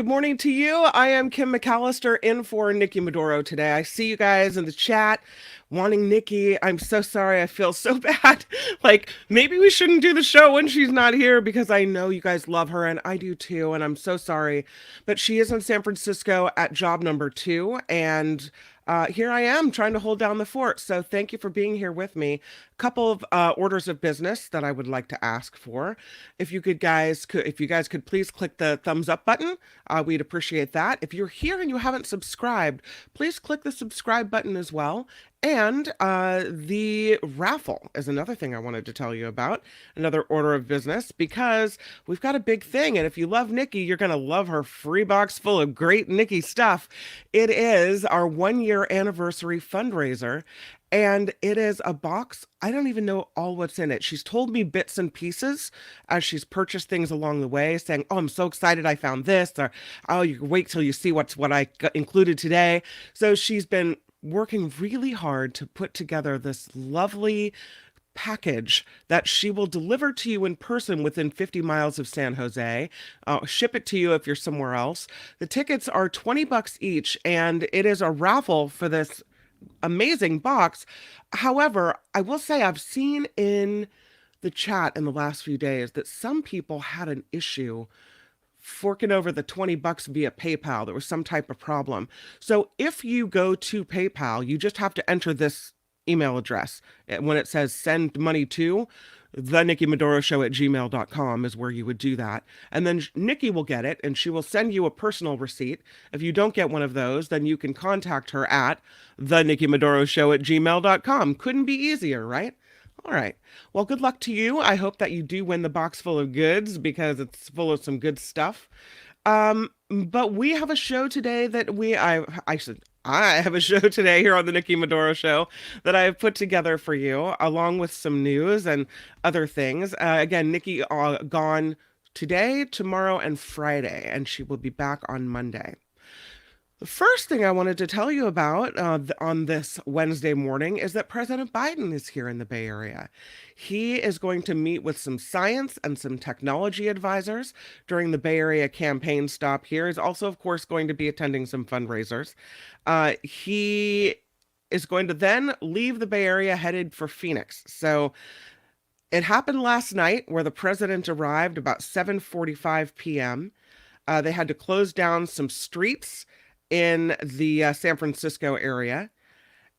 Good morning to you. I am Kim McAllister in for Nikki Medoro today. I see you guys in the chat wanting Nikki. I'm so sorry. I feel so bad. Like, maybe we shouldn't do the show when she's not here because I know you guys love her and I do too. And I'm so sorry. But she is in San Francisco at job number 2. And here I am trying to hold down the fort. So thank you for being here with me. A couple of orders of business that I would like to ask for. If you guys could please click the thumbs up button, we'd appreciate that. If you're here and you haven't subscribed, please click the subscribe button as well. And the raffle is another thing I wanted to tell you about, another order of business, because we've got a big thing. And if you love Nikki, you're going to love her free box full of great Nikki stuff. It is our 1 year anniversary fundraiser. And it is a box. I don't even know all what's in it. She's told me bits and pieces as she's purchased things along the way, saying, "Oh, I'm so excited I found this," or, "Oh, you wait till you see what I got included today." So she's been working really hard to put together this lovely package that she will deliver to you in person within 50 miles of San Jose. Ship it to you if you're somewhere else. The tickets are $20 each, and it is a raffle for this amazing box. However, I will say I've seen in the chat in the last few days that some people had an issue forking over the $20 via PayPal. There was some type of problem. So if you go to PayPal, you just have to enter this email address. When it says send money to, the Nikki Medoro Show at gmail.com is where you would do that. And then Nikki will get it and she will send you a personal receipt. If you don't get one of those, then you can contact her at the Nikki Medoro Show at gmail.com. Couldn't be easier, right? All right. Well, good luck to you. I hope that you do win the box full of goods because it's full of some good stuff. But we have a show today that I have a show today here on the Nikki Medoro Show that I have put together for you, along with some news and other things. Again, Nikki gone today, tomorrow, and Friday, and she will be back on Monday. The first thing I wanted to tell you about on this Wednesday morning is that President Biden is here in the Bay Area. He is going to meet with some science and some technology advisors during the Bay Area campaign stop here. He's also, of course, going to be attending some fundraisers. He is going to then leave the Bay Area headed for Phoenix. So it happened last night where the president arrived about 7:45 p.m. They had to close down some streets in the San Francisco area.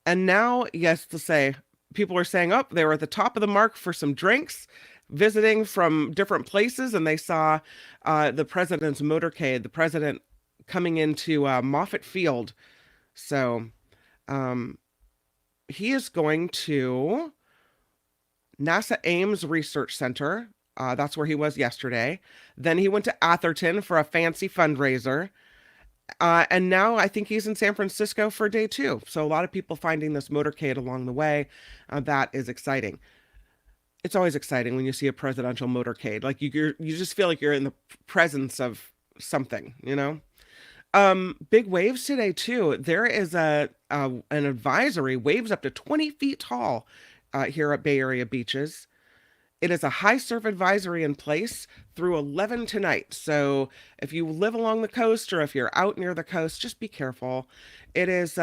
And now, yes, to say, people are saying, oh, they were at the top of the mark for some drinks, visiting from different places, and they saw the president's motorcade, the president coming into Moffett Field. So he is going to NASA Ames Research Center. That's where he was yesterday. Then he went to Atherton for a fancy fundraiser. And now I think he's in San Francisco for day 2. So a lot of people finding this motorcade along the way. That is exciting. It's always exciting when you see a presidential motorcade. Like you just feel like you're in the presence of something, you know? Big waves today too. There is an advisory, waves up to 20 feet tall here at Bay Area beaches. It is a high surf advisory in place through 11 tonight. So if you live along the coast or if you're out near the coast, just be careful. It is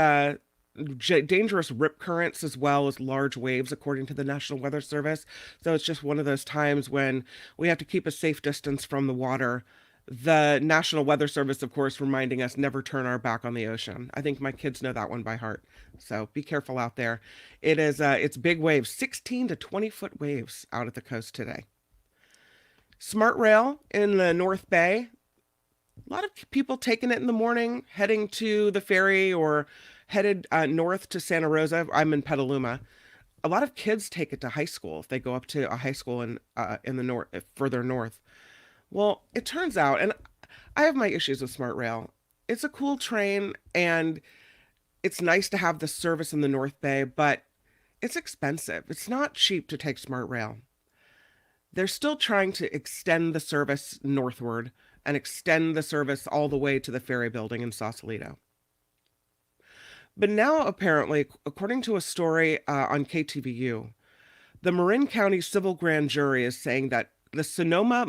dangerous rip currents as well as large waves, according to the National Weather Service. So it's just one of those times when we have to keep a safe distance from the water. The National Weather Service, of course, reminding us never turn our back on the ocean. I think my kids know that one by heart. So be careful out there. It's big waves, 16 to 20-foot waves out at the coast today. Smart Rail in the North Bay. A lot of people taking it in the morning, heading to the ferry or headed north to Santa Rosa. I'm in Petaluma. A lot of kids take it to high school if they go up to a high school in the north, further north. Well, it turns out, and I have my issues with Smart Rail. It's a cool train, and it's nice to have the service in the North Bay, but it's expensive. It's not cheap to take Smart Rail. They're still trying to extend the service northward and extend the service all the way to the ferry building in Sausalito. But now, apparently, according to a story on KTVU, the Marin County Civil Grand Jury is saying that the Sonoma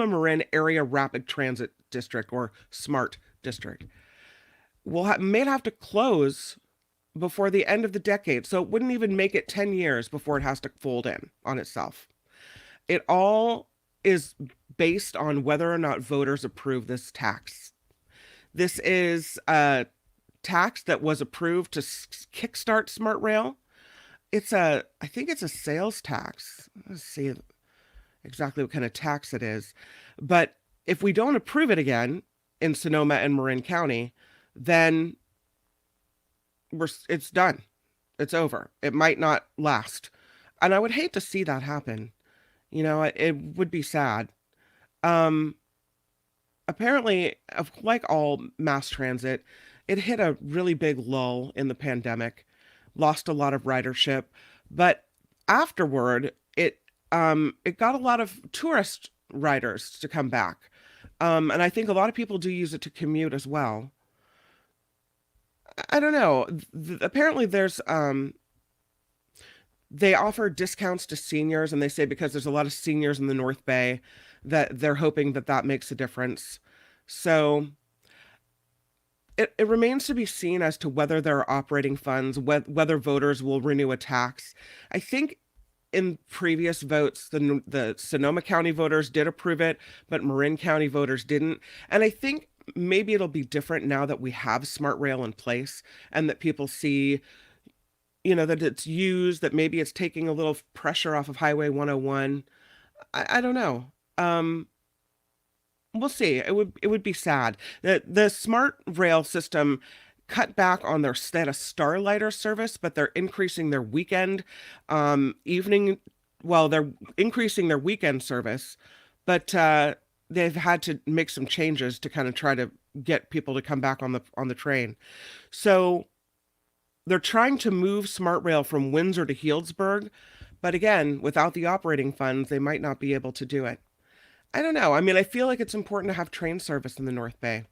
Marin Area Rapid Transit District, or SMART District, may have to close before the end of the decade. So it wouldn't even make it 10 years before it has to fold in on itself. It all is based on whether or not voters approve this tax. This is a tax that was approved to kickstart Smart Rail. I think it's a sales tax. Let's see exactly what kind of tax it is. But if we don't approve it again in Sonoma and Marin County, then it's done. It's over. It might not last. And I would hate to see that happen. It would be sad. Um, Apparently, like all mass transit, it hit a really big lull in the pandemic, lost a lot of ridership, but afterward, it got a lot of tourist riders to come back. And I think a lot of people do use it to commute as well. I don't know. Apparently, they offer discounts to seniors, and they say because there's a lot of seniors in the North Bay that they're hoping that that makes a difference. So it remains to be seen as to whether there are operating funds, whether voters will renew a tax. I think in previous votes, the Sonoma County voters did approve it, but Marin County voters didn't. And I think maybe it'll be different now that we have Smart Rail in place and that people see, that it's used, that maybe it's taking a little pressure off of Highway 101. I don't know. We'll see. It would be sad. The Smart Rail system cut back on they had a Starlighter service, but they're increasing their weekend evening. Well, they're increasing their weekend service, but they've had to make some changes to kind of try to get people to come back on the train. So they're trying to move Smart Rail from Windsor to Healdsburg, but again, without the operating funds, they might not be able to do it. I don't know. I mean, I feel like it's important to have train service in the North Bay.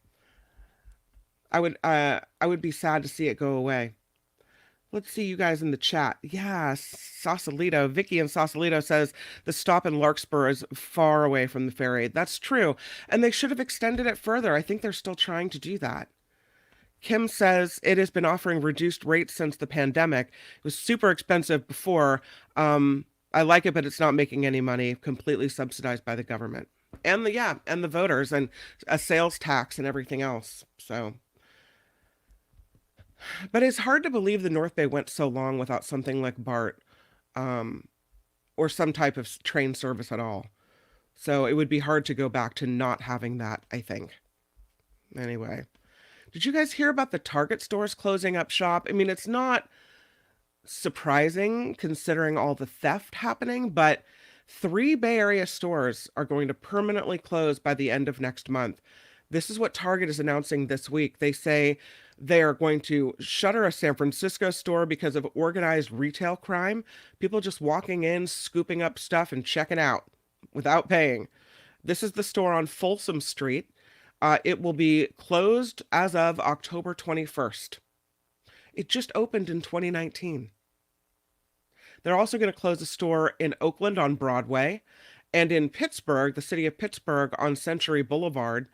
I would be sad to see it go away. Let's see you guys in the chat. Yeah, Sausalito. Vicky in Sausalito says the stop in Larkspur is far away from the ferry. That's true. And they should have extended it further. I think they're still trying to do that. Kim says it has been offering reduced rates since the pandemic. It was super expensive before. I like it, but it's not making any money. Completely subsidized by the government. And the voters, and a sales tax and everything else. So, but it's hard to believe the North Bay went so long without something like BART, or some type of train service at all. So it would be hard to go back to not having that, I think. Anyway, did you guys hear about the Target stores closing up shop? I mean, it's not surprising considering all the theft happening, but 3 Bay Area stores are going to permanently close by the end of next month. This is what Target is announcing this week. They say they are going to shutter a San Francisco store because of organized retail crime. People just walking in, scooping up stuff and checking out without paying. This is the store on Folsom Street. It will be closed as of October 21st. It just opened in 2019. They're also going to close a store in Oakland on Broadway and in Pittsburgh, the city of Pittsburgh, on Century Boulevard.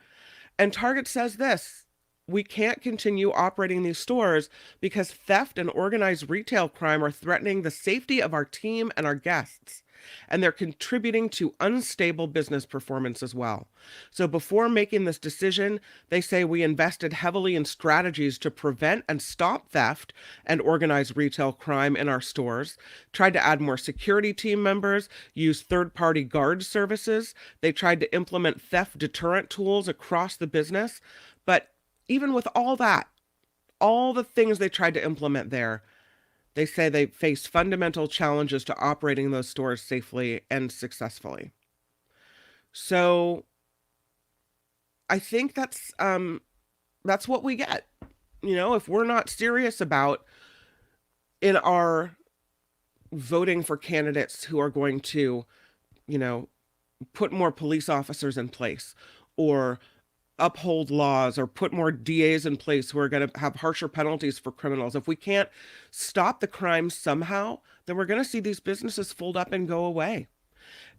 And Target says this: we can't continue operating these stores because theft and organized retail crime are threatening the safety of our team and our guests. And they're contributing to unstable business performance as well. So before making this decision, they say we invested heavily in strategies to prevent and stop theft and organized retail crime in our stores, tried to add more security team members, use third-party guard services. They tried to implement theft deterrent tools across the business. But even with all that, all the things they tried to implement there, they say they face fundamental challenges to operating those stores safely and successfully. So I think that's what we get. If we're not serious about in our voting for candidates who are going to, put more police officers in place, or uphold laws, or put more DAs in place who are going to have harsher penalties for criminals. If we can't stop the crime somehow, then we're going to see these businesses fold up and go away.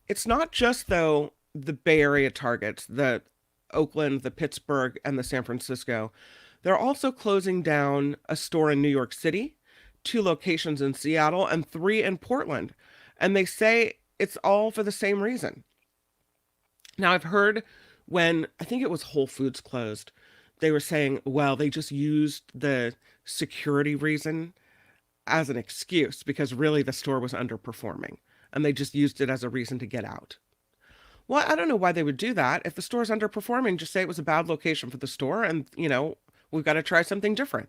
It's not just, though, the Bay Area targets, the Oakland, the Pittsburgh, and the San Francisco. They're also closing down a store in New York City, two locations in Seattle, and three in Portland. And they say it's all for the same reason. Now, I've heard when I think it was Whole Foods closed, they were saying, well, they just used the security reason as an excuse because really the store was underperforming and they just used it as a reason to get out. Well, I don't know why they would do that. If the store's underperforming, just say it was a bad location for the store and, we've got to try something different.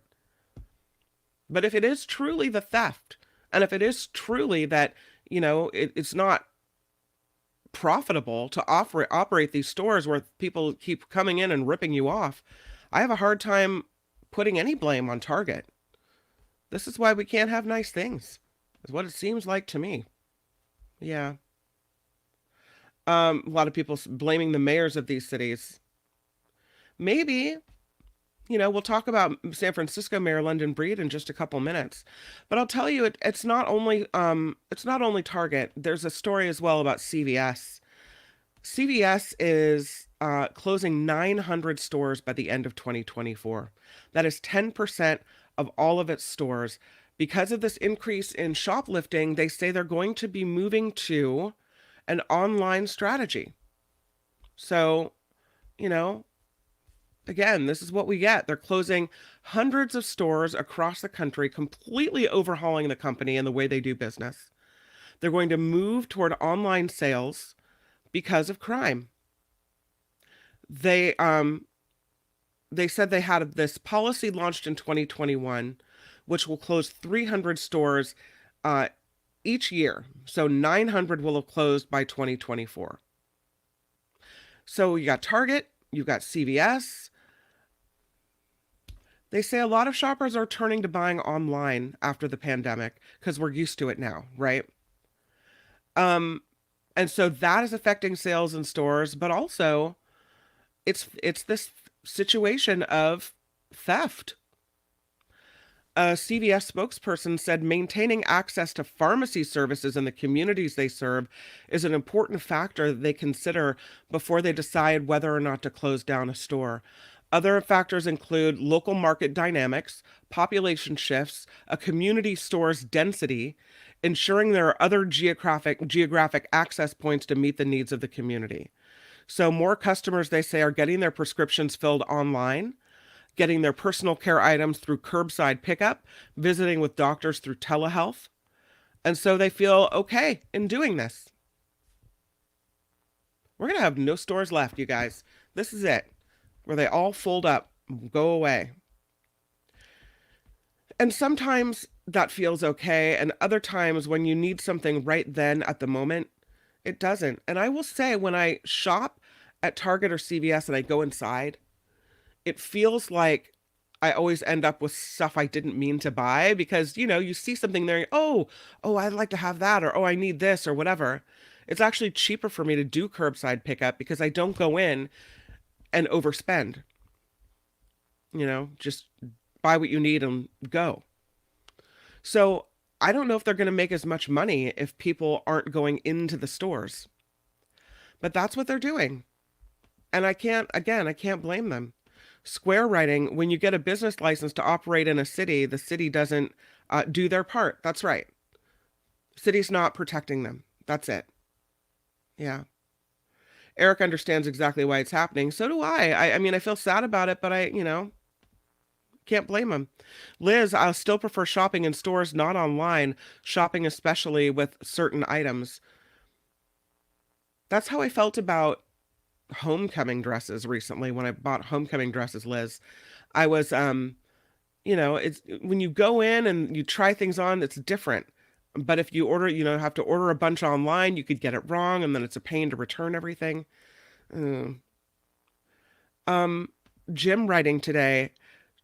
But if it is truly the theft, and if it is truly that, it's not profitable to operate these stores where people keep coming in and ripping you off, I have a hard time putting any blame on Target. This is why we can't have nice things, is what it seems like to me. Yeah. A lot of people blaming the mayors of these cities. Maybe, we'll talk about San Francisco Mayor London Breed in just a couple minutes. But I'll tell you, it's not only Target. There's a story as well about CVS. CVS is closing 900 stores by the end of 2024. That is 10% of all of its stores. Because of this increase in shoplifting, they say they're going to be moving to an online strategy. So, you know, again, this is what we get. They're closing hundreds of stores across the country, completely overhauling the company and the way they do business. They're going to move toward online sales because of crime. They they said they had this policy launched in 2021, which will close 300 stores uh, each year. So 900 will have closed by 2024. So you got Target, you've got CVS. They say a lot of shoppers are turning to buying online after the pandemic because we're used to it now, right? Um, and so that is affecting sales in stores, but also it's this situation of theft. A CVS spokesperson said maintaining access to pharmacy services in the communities they serve is an important factor that they consider before they decide whether or not to close down a store. Other factors include local market dynamics, population shifts, a community store's density, ensuring there are other geographic access points to meet the needs of the community. So more customers, they say, are getting their prescriptions filled online, getting their personal care items through curbside pickup, visiting with doctors through telehealth. And so they feel okay in doing this. We're going to have no stores left, you guys. This is it, where they all fold up, go away. And sometimes that feels okay. And other times when you need something right then at the moment, it doesn't. And I will say, when I shop at Target or CVS and I go inside, it feels like I always end up with stuff I didn't mean to buy because, you see something there, oh, I'd like to have that, or oh, I need this, or whatever. It's actually cheaper for me to do curbside pickup because I don't go in and overspend. Just buy what you need and go. So I don't know if they're going to make as much money if people aren't going into the stores, but that's what they're doing. And I can't blame them. Square writing, when you get a business license to operate in a city, the city doesn't do their part. That's right. The city's not protecting them. That's it. Yeah. Eric understands exactly why it's happening. So do I. I mean, I feel sad about it, but I can't blame him. Liz, I'll still prefer shopping in stores, not online, shopping especially with certain items. That's how I felt about homecoming dresses recently when I bought homecoming dresses, Liz. I was it's when you go in and you try things on, it's different. But if you have to order a bunch online, you could get it wrong and then it's a pain to return everything. Mm. Um Jim writing today.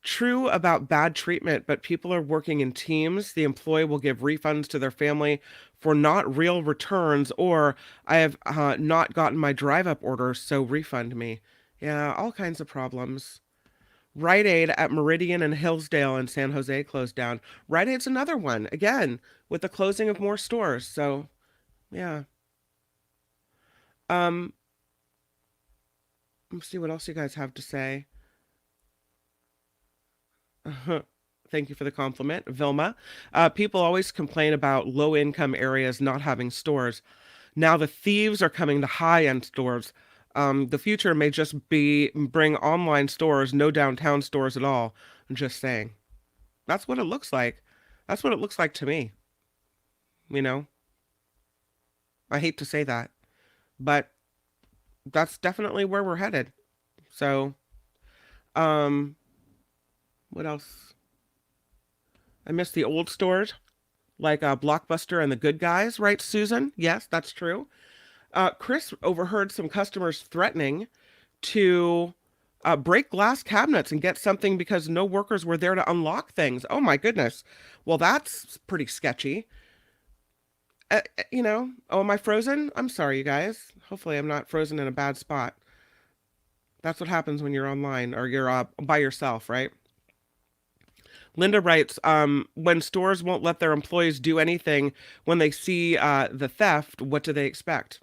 True about bad treatment, but people are working in teams. The employee will give refunds to their family for not real returns, or I have not gotten my drive up order, so refund me. Yeah, all kinds of problems. Rite Aid at Meridian and Hillsdale in San Jose closed down. Rite Aid's another one, again, with the closing of more stores. So, yeah. Um, let's see what else you guys have to say. Thank you for the compliment, Vilma. People always complain about low income areas not having stores. Now the thieves are coming to high end stores. The future may just be bring online stores, no downtown stores at all. I'm just saying. That's what it looks like. That's what it looks like to me. You know, I hate to say that, but that's definitely where we're headed. So, um, what else? I miss the old stores like Blockbuster and the Good Guys, right, Susan? Yes, that's true. Chris overheard some customers threatening to break glass cabinets and get something because no workers were there to unlock things. Oh my goodness. Well, that's pretty sketchy. Oh, am I frozen? I'm sorry, you guys. Hopefully, I'm not frozen in a bad spot. That's what happens when you're online or you're by yourself, right? Linda writes, when stores won't let their employees do anything when they see the theft, what do they expect?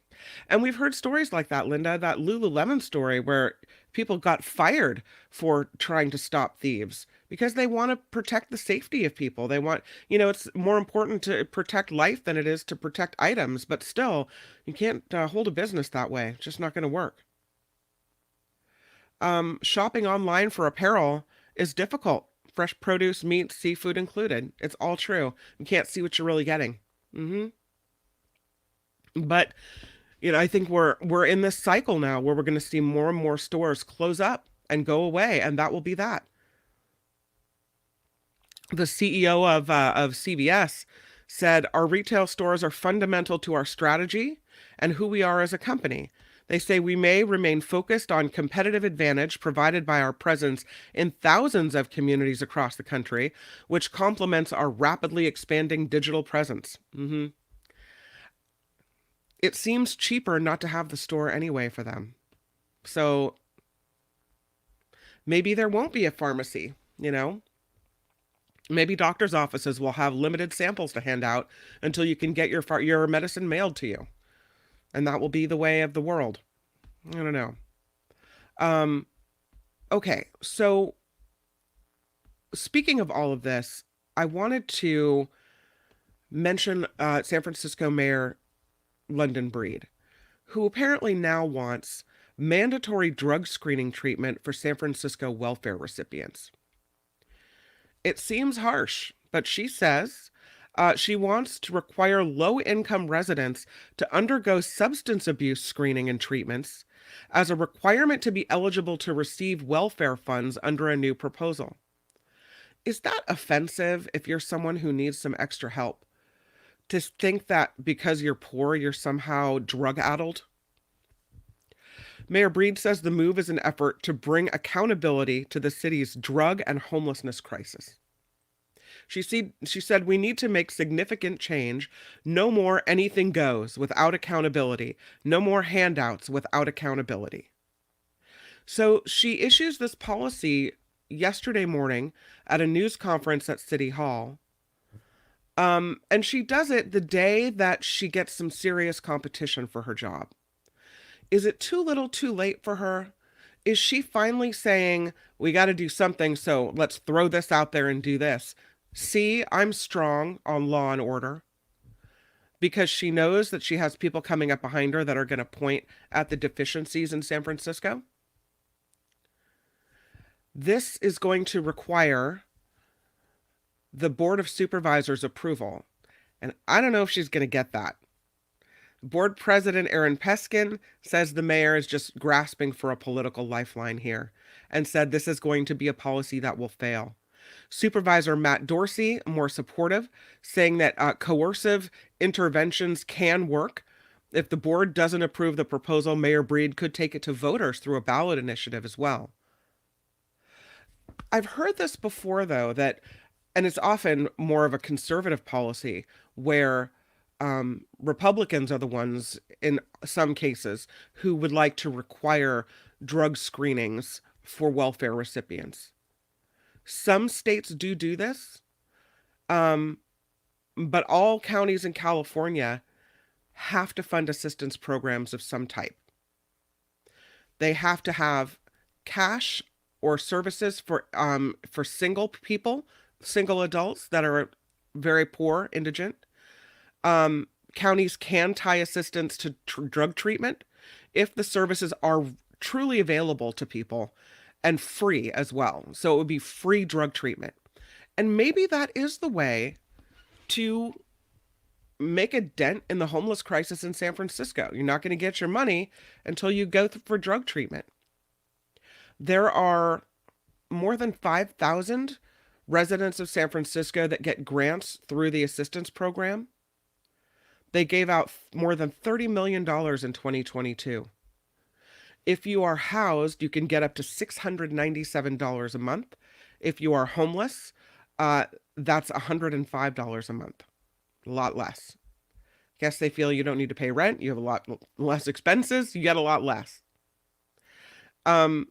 And we've heard stories like that, Linda, that Lululemon story where people got fired for trying to stop thieves because they want to protect the safety of people. They want, it's more important to protect life than it is to protect items, but still, you can't hold a business that way. It's just not going to work. Shopping online for apparel is difficult. Fresh produce, meat, seafood included. It's all true. You can't see what you're really getting. hmm But I think we're in this cycle now where we're going to see more and more stores close up and go away, and that will be that. The CEO of CVS said our retail stores are fundamental to our strategy and who we are as a company. They say we may remain focused on competitive advantage provided by our presence in thousands of communities across the country, which complements our rapidly expanding digital presence. It seems cheaper not to have the store anyway for them. So maybe there won't be a pharmacy, Maybe doctors' offices will have limited samples to hand out until you can get your medicine mailed to you. And that will be the way of the world. I don't know. Um, okay, so speaking of all of this, I wanted to mention San Francisco Mayor London Breed, who apparently now wants mandatory drug screening treatment for San Francisco welfare recipients. It seems harsh, but she says she wants to require low income residents to undergo substance abuse screening and treatments as a requirement to be eligible to receive welfare funds under a new proposal. Is that offensive if you're someone who needs some extra help? To think that because you're poor, you're somehow drug addled? Mayor Breed says the move is an effort to bring accountability to the city's drug and homelessness crisis. She said we need to make significant change. No more anything goes without accountability. No more handouts without accountability. So she issues this policy yesterday morning at a news conference at City Hall. And she does it the day that she gets some serious competition for her job. Is it too little too late for her? Is she finally saying, we got to do something, so let's throw this out there and do this? See, I'm strong on law and order. Because she knows that she has people coming up behind her that are going to point at the deficiencies in San Francisco. This is going to require the Board of Supervisors approval. And I don't know if she's going to get that. Board President Aaron Peskin says the mayor is just grasping for a political lifeline here and said this is going to be a policy that will fail. Supervisor Matt Dorsey, more supportive, saying that coercive interventions can work. If the board doesn't approve the proposal, Mayor Breed could take it to voters through a ballot initiative as well. I've heard this before, though, and it's often more of a conservative policy where Republicans are the ones, in some cases, who would like to require drug screenings for welfare recipients. Some states do this, but all counties in California have to fund assistance programs of some type. They have to have cash or services for single people, single adults that are very poor, indigent. Counties can tie assistance to drug treatment if the services are truly available to people and free as well. So it would be free drug treatment. And maybe that is the way to make a dent in the homeless crisis in San Francisco. You're not going to get your money until you go for drug treatment. There are more than 5,000 residents of San Francisco that get grants through the assistance program. They gave out more than $30 million in 2022. If you are housed, you can get up to $697 a month. If you are homeless, that's $105 a month. A lot less. Guess they feel you don't need to pay rent. You have a lot less expenses. You get a lot less. The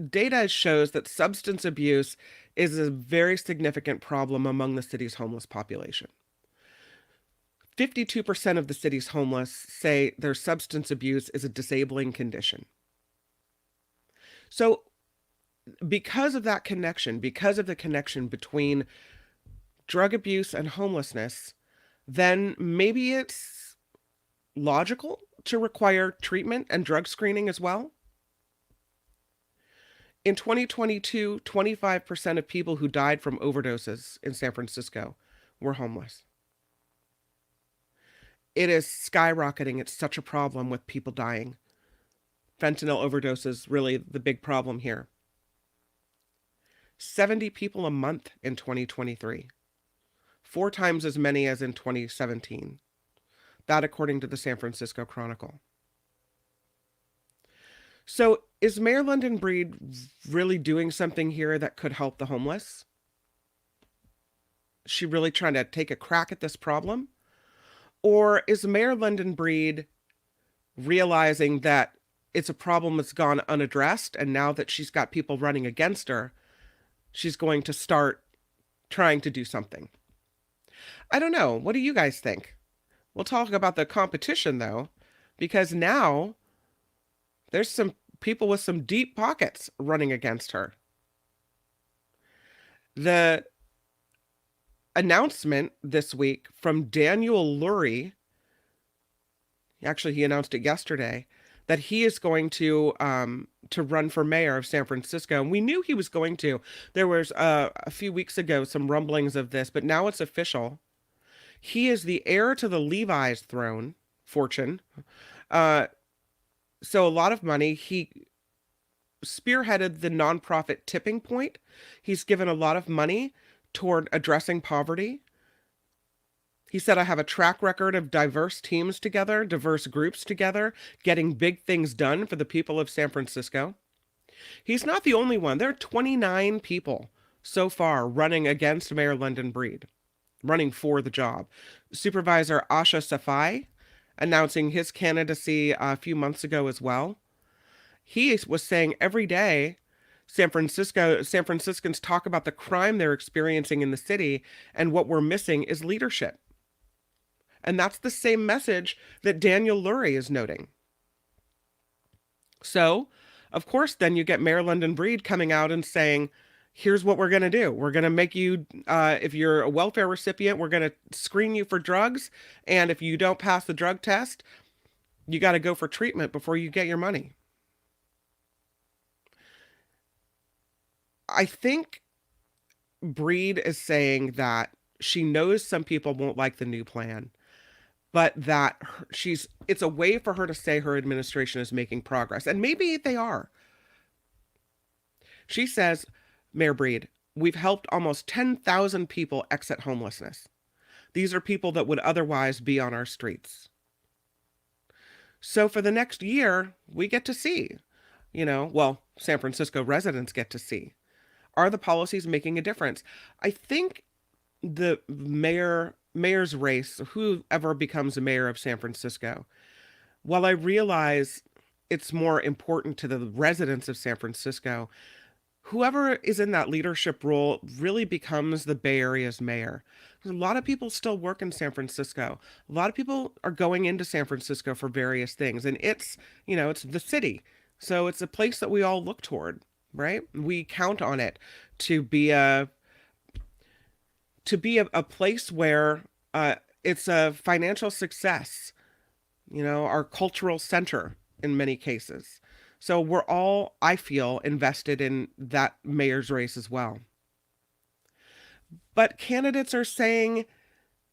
data shows that substance abuse is a very significant problem among the city's homeless population. 52% of the city's homeless say their substance abuse is a disabling condition. So because of that connection, because of the connection between drug abuse and homelessness, then maybe it's logical to require treatment and drug screening as well. In 2022, 25% of people who died from overdoses in San Francisco were homeless. It is skyrocketing. It's such a problem with people dying. Fentanyl overdoses really the big problem here. 70 people a month in 2023. 4 times as many as in 2017. That according to the San Francisco Chronicle. So is Mayor London Breed really doing something here that could help the homeless? Is she really trying to take a crack at this problem? Or is Mayor London Breed realizing that it's a problem that's gone unaddressed, and now that she's got people running against her, she's going to start trying to do something? I don't know. What do you guys think? We'll talk about the competition, though, because now there's some people with some deep pockets running against her. The announcement this week from Daniel Lurie, actually he announced it yesterday, that he is going to run for mayor of San Francisco. And we knew he was going to. There was a few weeks ago some rumblings of this, but now it's official. He is the heir to the Levi's fortune. So a lot of money. He spearheaded the nonprofit Tipping Point. He's given a lot of money toward addressing poverty. He said, I have a track record of diverse teams together, diverse groups together, getting big things done for the people of San Francisco. He's not the only one. There are 29 people so far running against Mayor London Breed, running for the job. Supervisor Asha Safai announcing his candidacy a few months ago as well. He was saying every day San Franciscans talk about the crime they're experiencing in the city, and what we're missing is leadership. And that's the same message that Daniel Lurie is noting. So, of course, then you get Mayor London Breed coming out and saying, here's what we're going to do. We're going to make you, if you're a welfare recipient, we're going to screen you for drugs. And if you don't pass the drug test, you got to go for treatment before you get your money. I think Breed is saying that she knows some people won't like the new plan, but that it's a way for her to say her administration is making progress. And maybe they are. She says, Mayor Breed, we've helped almost 10,000 people exit homelessness. These are people that would otherwise be on our streets. So for the next year, we get to see, San Francisco residents get to see. Are the policies making a difference? I think the mayor's race, whoever becomes the mayor of San Francisco, while I realize it's more important to the residents of San Francisco, whoever is in that leadership role really becomes the Bay Area's mayor. A lot of people still work in San Francisco. A lot of people are going into San Francisco for various things, and it's the city. So it's a place that we all look toward, right? We count on it to be a place where it's a financial success, our cultural center in many cases. So we're all, I feel, invested in that mayor's race as well. But candidates are saying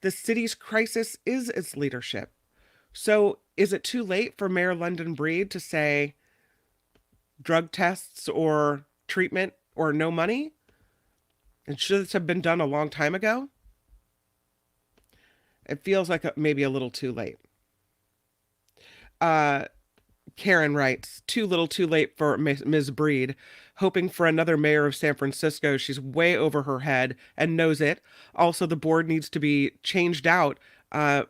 the city's crisis is its leadership. So is it too late for Mayor London Breed to say drug tests or treatment or no money? And should this have been done a long time ago? It feels like maybe a little too late. Uh, Karen writes, too little too late for Ms. Breed. Hoping for another mayor of San Francisco. She's way over her head and knows it. Also, the board needs to be changed out.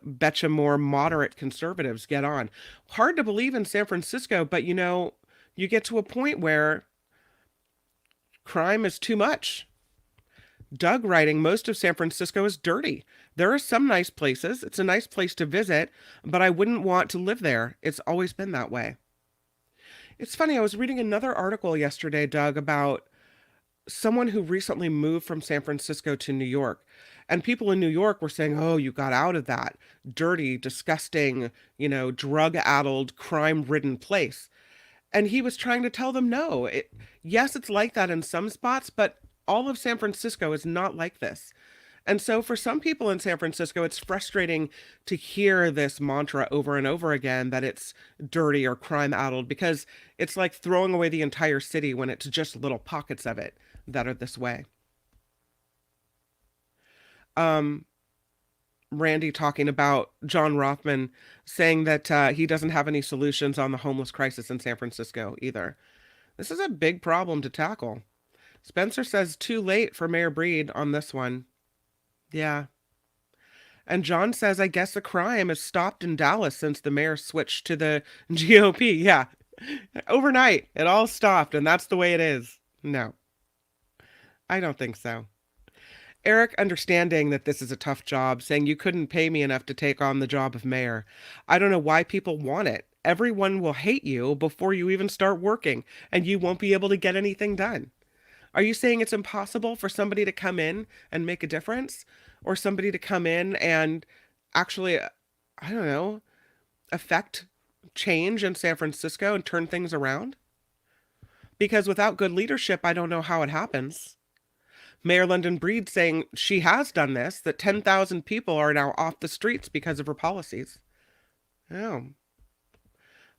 Betcha more moderate conservatives get on. Hard to believe in San Francisco, but you get to a point where crime is too much. Doug writing, most of San Francisco is dirty. There are some nice places. It's a nice place to visit, but I wouldn't want to live there. It's always been that way. It's funny, I was reading another article yesterday, Doug, about someone who recently moved from San Francisco to New York. And people in New York were saying, oh, you got out of that dirty, disgusting, drug addled, crime ridden place. And he was trying to tell them, no, yes, it's like that in some spots, but all of San Francisco is not like this. And so for some people in San Francisco, it's frustrating to hear this mantra over and over again that it's dirty or crime addled because it's like throwing away the entire city when it's just little pockets of it that are this way. Randy talking about John Rothman saying that he doesn't have any solutions on the homeless crisis in San Francisco either. This is a big problem to tackle. Spencer says too late for Mayor Breed on this one. Yeah. And John says, I guess the crime has stopped in Dallas since the mayor switched to the GOP. Yeah. Overnight, it all stopped, and that's the way it is. No, I don't think so. Eric, understanding that this is a tough job, saying you couldn't pay me enough to take on the job of mayor. I don't know why people want it. Everyone will hate you before you even start working, and you won't be able to get anything done. Are you saying it's impossible for somebody to come in and make a difference? Or somebody to come in and actually, I don't know, affect change in San Francisco and turn things around? Because without good leadership, I don't know how it happens. Mayor London Breed saying she has done this, that 10,000 people are now off the streets because of her policies. Oh.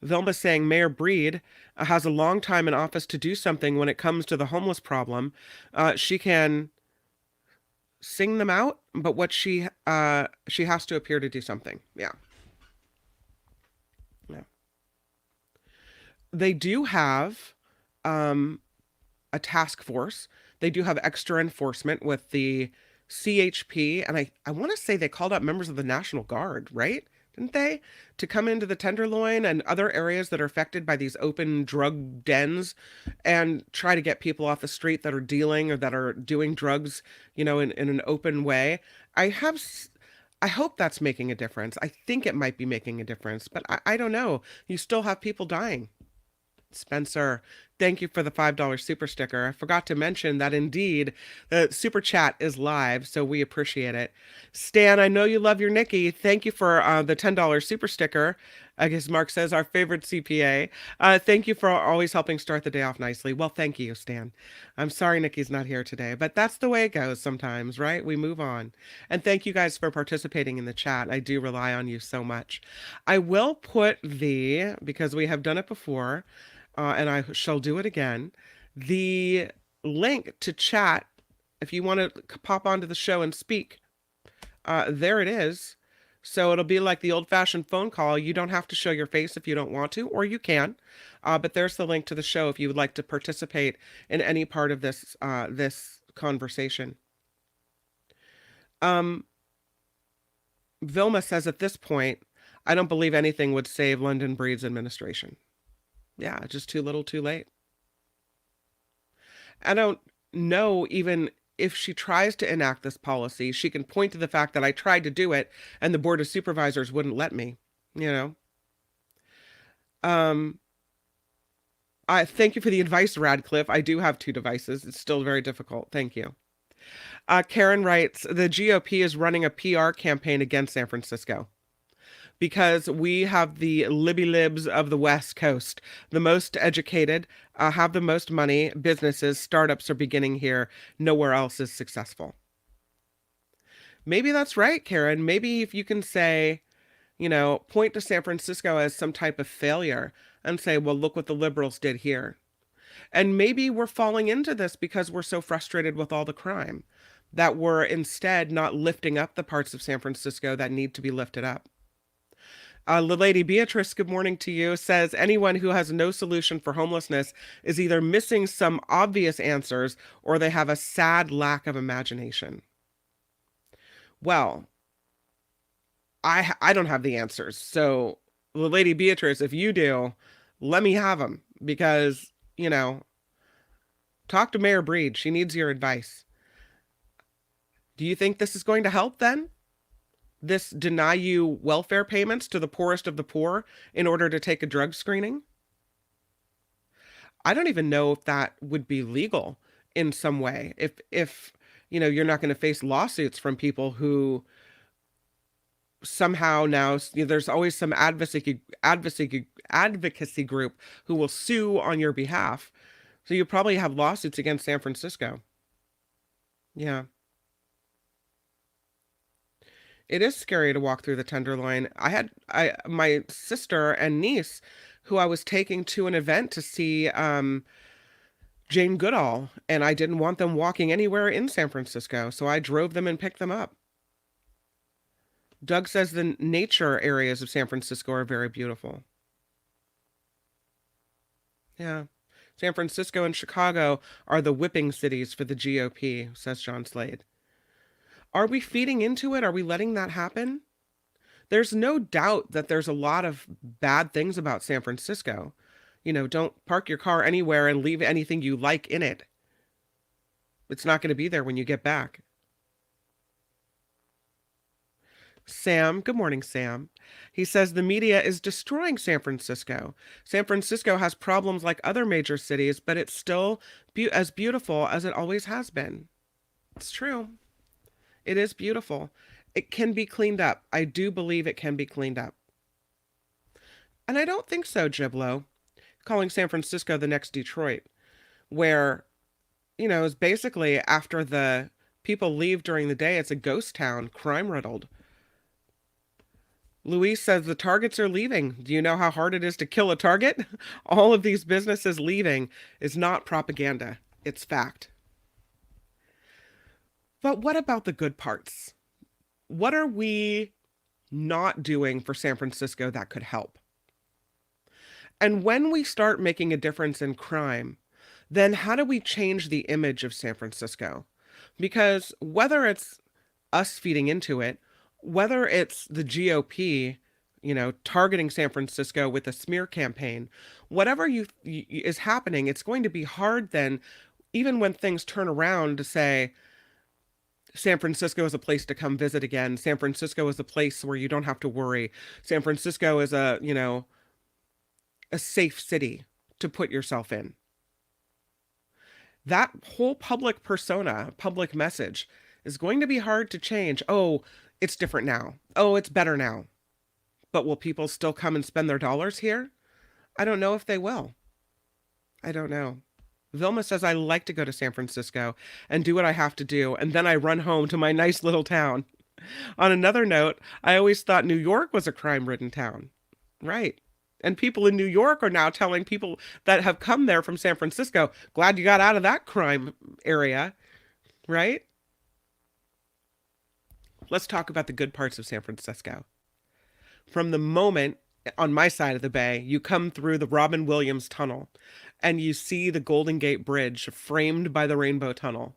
Vilma saying Mayor Breed has a long time in office to do something when it comes to the homeless problem. She can sing them out, but what she has to appear to do something. Yeah. Yeah. They do have a task force. They do have extra enforcement with the CHP, and I want to say they called out members of the National Guard, right? Didn't they? To come into the Tenderloin and other areas that are affected by these open drug dens and try to get people off the street that are dealing or that are doing drugs, in an open way. I hope that's making a difference. I think it might be making a difference, but I don't know. You still have people dying. Spencer, thank you for the $5 super sticker. I forgot to mention that indeed the super chat is live, so we appreciate it. Stan, I know you love your Nikki. Thank you for the $10 super sticker. I guess Mark says our favorite CPA. Thank you for always helping start the day off nicely. Well, thank you, Stan. I'm sorry Nikki's not here today, but that's the way it goes sometimes, right? We move on. And thank you guys for participating in the chat. I do rely on you so much. I will put because we have done it before, and I shall do it again, the link to chat, if you want to pop onto the show and speak, there it is. So it'll be like the old-fashioned phone call. You don't have to show your face if you don't want to, or you can. But there's the link to the show if you would like to participate in any part of this conversation. Vilma says at this point, I don't believe anything would save London Breed's administration. Yeah, just too little too late. I don't know even if she tries to enact this policy, she can point to the fact that I tried to do it and the board of supervisors wouldn't let me, you know? Um, I thank you for the advice, Radcliffe. I do have two devices. It's still very difficult. Thank you. Karen writes, the GOP is running a PR campaign against San Francisco because we have the Libby Libs of the West Coast, the most educated, have the most money, businesses, startups are beginning here. Nowhere else is successful. Maybe that's right, Karen. Maybe if you can say, point to San Francisco as some type of failure and say, well, look what the liberals did here. And maybe we're falling into this because we're so frustrated with all the crime that we're instead not lifting up the parts of San Francisco that need to be lifted up. The lady Beatrice, good morning to you, says anyone who has no solution for homelessness is either missing some obvious answers or they have a sad lack of imagination. Well, I don't have the answers. So, the lady Beatrice, if you do, let me have them because, talk to Mayor Breed. She needs your advice. Do you think this is going to help then? This deny you welfare payments to the poorest of the poor in order to take a drug screening? I don't even know if that would be legal in some way. If you're not going to face lawsuits from people who somehow now there's always some advocacy group who will sue on your behalf. So you probably have lawsuits against San Francisco. Yeah. It is scary to walk through the Tenderloin. My sister and niece who I was taking to an event to see Jane Goodall, and I didn't want them walking anywhere in San Francisco, so I drove them and picked them up. Doug says the nature areas of San Francisco are very beautiful. Yeah. San Francisco and Chicago are the whipping cities for the GOP, says John Slade. Are we feeding into it? Are we letting that happen? There's no doubt that there's a lot of bad things about San Francisco. Don't park your car anywhere and leave anything you like in it. It's not going to be there when you get back. Sam, good morning, Sam. He says the media is destroying San Francisco. San Francisco has problems like other major cities, but it's still as beautiful as it always has been. It's true. It is beautiful. It can be cleaned up. I do believe it can be cleaned up. And I don't think so, Giblo, calling San Francisco the next Detroit, where, is basically after the people leave during the day, it's a ghost town, crime riddled. Luis says the targets are leaving. Do you know how hard it is to kill a target? All of these businesses leaving is not propaganda. It's fact. But what about the good parts? What are we not doing for San Francisco that could help? And when we start making a difference in crime, then how do we change the image of San Francisco? Because whether it's us feeding into it, whether it's the GOP, targeting San Francisco with a smear campaign, whatever is happening, it's going to be hard then, even when things turn around, to say, San Francisco is a place to come visit again. San Francisco is a place where you don't have to worry. San Francisco is a safe city to put yourself in. That whole public persona, public message is going to be hard to change. Oh, it's different now. Oh, it's better now. But will people still come and spend their dollars here? I don't know if they will. I don't know. Vilma says I like to go to San Francisco and do what I have to do, and then I run home to my nice little town. On another note, I always thought New York was a crime-ridden town. Right. And people in New York are now telling people that have come there from San Francisco, glad you got out of that crime area. Right? Let's talk about the good parts of San Francisco. From the moment on my side of the bay, you come through the Robin Williams Tunnel and you see the Golden Gate Bridge framed by the Rainbow Tunnel,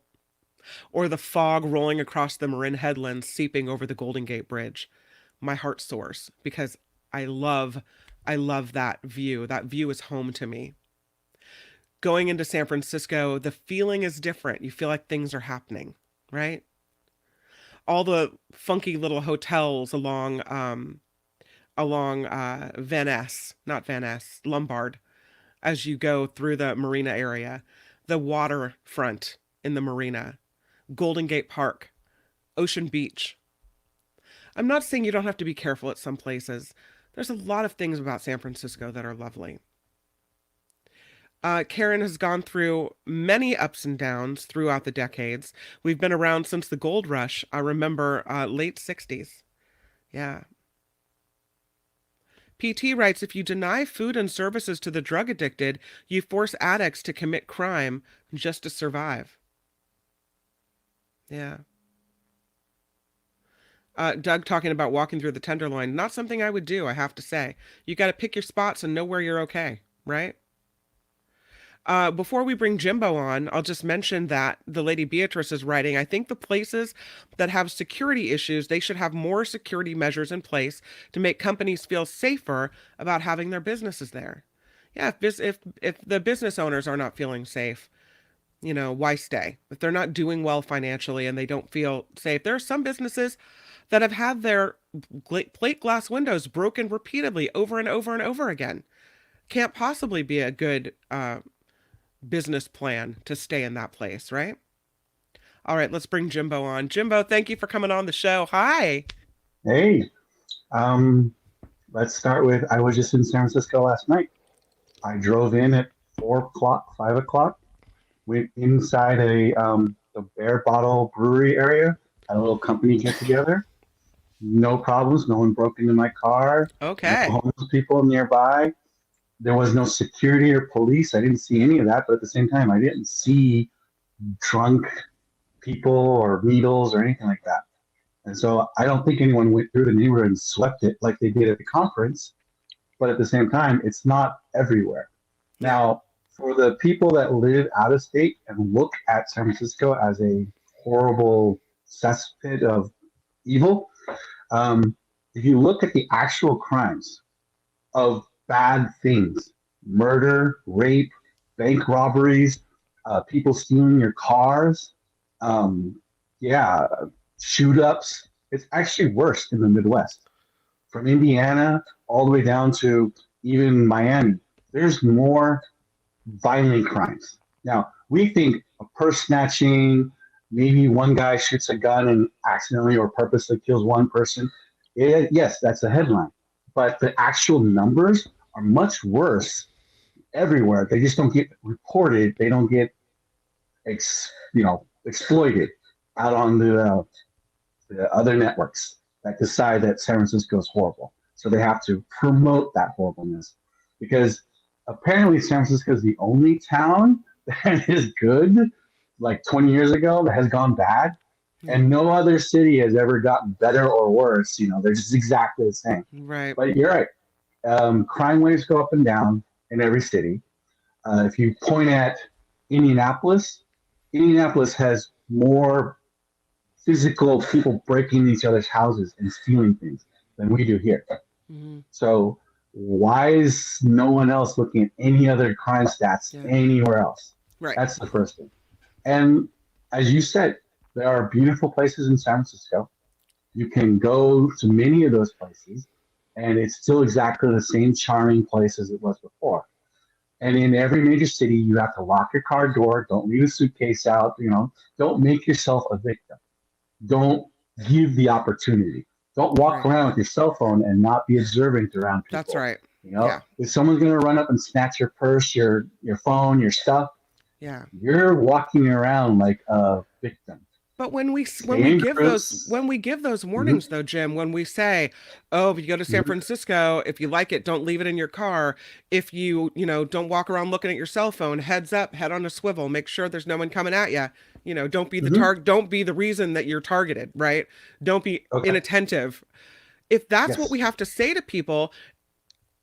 or the fog rolling across the Marin Headlands seeping over the Golden Gate Bridge. My heart soars because I love that view. That view is home to me. Going into San Francisco, the feeling is different. You feel like things are happening, right? All the funky little hotels along Van Ness, not Van Ness, Lombard, as you go through the marina area, the waterfront in the marina, Golden Gate Park, Ocean Beach. I'm not saying you don't have to be careful at some places. There's a lot of things about San Francisco that are lovely. Karen has gone through many ups and downs throughout the decades. We've been around since the gold rush. I remember late 60s. Yeah. PT writes, if you deny food and services to the drug addicted, you force addicts to commit crime just to survive. Yeah. Doug talking about walking through the Tenderloin. Not something I would do, I have to say. You got to pick your spots and know where you're okay, right? Before we bring Jimbo on, I'll just mention that the lady Beatrice is writing, I think the places that have security issues, they should have more security measures in place to make companies feel safer about having their businesses there. Yeah, if the business owners are not feeling safe, why stay? If they're not doing well financially and they don't feel safe, there are some businesses that have had their plate glass windows broken repeatedly over and over and over again. Can't possibly be a good business plan to stay in that place, right? All right, let's bring Jimbo on. Jimbo, thank you for coming on the show. Hi. Hey, um, let's start with I was just in San Francisco last night. I drove in at 4 o'clock, 5 o'clock, went inside the Bear Bottle Brewery area, had a little company get together. No problems. No one broke into my car. No Okay. homeless people nearby. There was no security or police. I didn't see any of that. But at the same time, I didn't see drunk people or needles or anything like that. And so I don't think anyone went through the neighborhood and swept it like they did at the conference. But at the same time, it's not everywhere. Yeah. Now, for the people that live out of state and look at San Francisco as a horrible cesspit of evil, if you look at the actual crimes of bad things, murder, rape, bank robberies, people stealing your cars, um, yeah, shoot ups, it's actually worse in the Midwest. From Indiana all the way down to even Miami, there's more violent crimes. Now, we think a purse snatching, maybe one guy shoots a gun and accidentally or purposely kills one person. Yes, that's the headline. But the actual numbers are much worse everywhere. They just don't get reported. They don't get, exploited out on the other networks that decide that San Francisco is horrible. So they have to promote that horribleness because apparently San Francisco is the only town that is good, like 20 years ago, that has gone bad. Hmm. And no other city has ever gotten better or worse. They're just exactly the same. Right. But you're right. Crime waves go up and down in every city. If you point at Indianapolis, Indianapolis has more physical people breaking each other's houses and stealing things than we do here. Hmm. So why is no one else looking at any other crime stats Yeah. anywhere else? Right. That's the first thing. And as you said, there are beautiful places in San Francisco. You can go to many of those places, and it's still exactly the same charming place as it was before. And in every major city, you have to lock your car door. Don't leave a suitcase out. Don't make yourself a victim. Don't give the opportunity. Don't walk Right. around with your cell phone and not be observant around That's people. right. Yeah. If someone's going to run up and snatch your purse, your phone, your stuff, Yeah. you're walking around like a victim. But when we when Stay we in give those groups. when we give those Mm-hmm, warnings though, Jim, when we say, "Oh, if you go to San mm-hmm, Francisco, if you like it, don't leave it in your car. If don't walk around looking at your cell phone. Heads up, head on a swivel. Make sure there's no one coming at you. Don't be the mm-hmm. don't be the reason that you're targeted, right? Don't be Okay. inattentive. If that's what Yes. we have to say to people,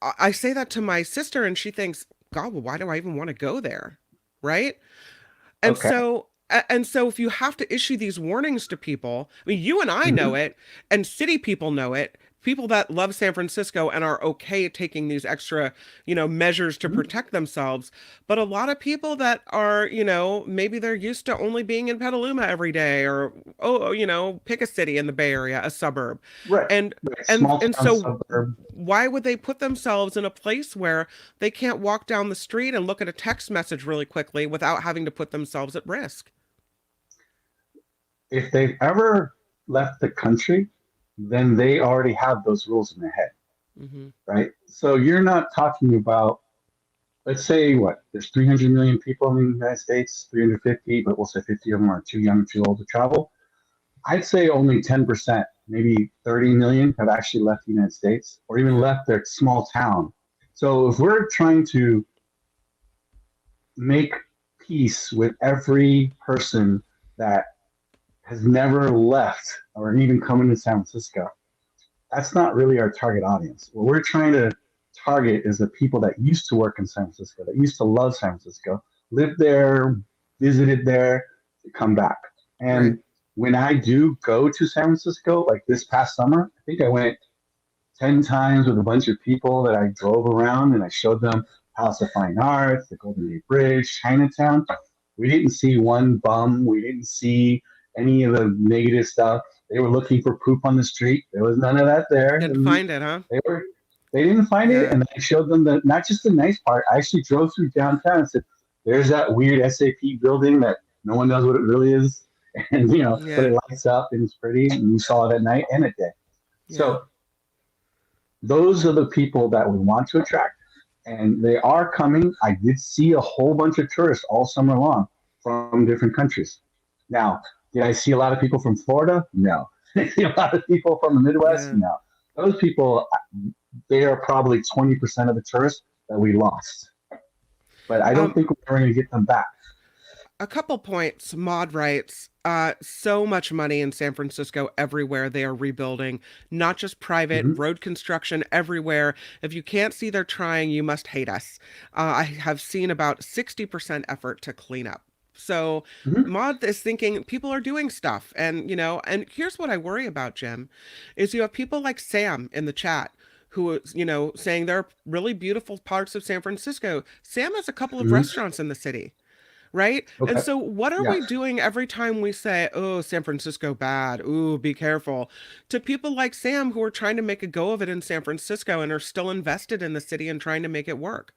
I say that to my sister and she thinks, "God, well, why do I even want to go there?" Right? And Okay. so if you have to issue these warnings to people, I mean, you and I know Mm-hmm, it, and city people know it, people that love San Francisco and are okay taking these extra, measures to Mhm. protect themselves. But a lot of people that are, maybe they're used to only being in Petaluma every day, or pick a city in the Bay Area, a suburb. Right, And right. and Small and town so suburb. why would they put themselves in a place where they can't walk down the street and look at a text message really quickly without having to put themselves at risk? If they've ever left the country, then they already have those rules in their head, Hmm. right? So you're not talking about, let's say, what, there's 300 million people in the United States, 350, but we'll say 50 of them are too young, too old to travel. I'd say only 10%, maybe 30 million have actually left the United States or even Yeah. left their small town. So if we're trying to make peace with every person that has never left or even come into San Francisco, that's not really our target audience. What we're trying to target is the people that used to work in San Francisco, that used to love San Francisco, lived there, visited there, to come back. Right. And when I do go to San Francisco, like this past summer, I think I went 10 times with a bunch of people that I drove around and I showed them House of Fine Arts, the Golden Gate Bridge, Chinatown. We didn't see one bum. We didn't see any of the negative stuff. They were looking for poop on the street. There was none of that there. Didn't And find it, huh? they were they didn't find it. Yeah. And I showed them the not just the nice part. I actually drove through downtown and said, there's that weird SAP building that no one knows what it really is. And but Yeah. it lights up and it's pretty. And you saw it at night and at day. Yeah. So those are the people that we want to attract. And they are coming. I did see a whole bunch of tourists all summer long from different countries. Now, did I see a lot of people from Florida? No. Did I see a lot of people from the Midwest? Yeah. No. Those people, they are probably 20% of the tourists that we lost. But I don't Um, think we're ever going to get them back. a couple points. Mod writes, so much money in San Francisco everywhere they are rebuilding, not just private, Mm-hmm. road construction everywhere. If you can't see they're trying, you must hate us. I have seen about 60% effort to clean up. So Mm-hmm. Mod is thinking people are doing stuff. And here's what I worry about, Jim, is you have people like Sam in the chat who is, saying there are really beautiful parts of San Francisco. Sam has a couple of Mm-hmm. restaurants in the city, right? And Okay. so, what are Yeah. we doing every time we say, oh, San Francisco bad? Ooh, be careful. To people like Sam who are trying to make a go of it in San Francisco and are still invested in the city and trying to make it work?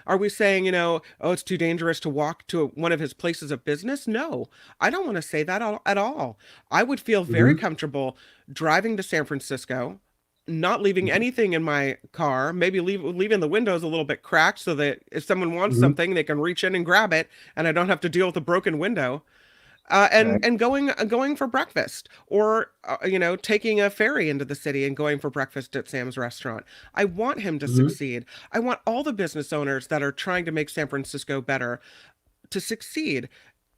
Are we saying, oh, it's too dangerous to walk to one of his places of business? No, I don't want to say that at all. I would feel very Mm-hmm. comfortable driving to San Francisco, not leaving anything in my car, maybe leaving the windows a little bit cracked so that if someone wants Mm-hmm. something, they can reach in and grab it, and I don't have to deal with a broken window. And Right. going for breakfast, or taking a ferry into the city and going for breakfast at Sam's restaurant. I want him to Mm-hmm. succeed. I want all the business owners that are trying to make San Francisco better to succeed.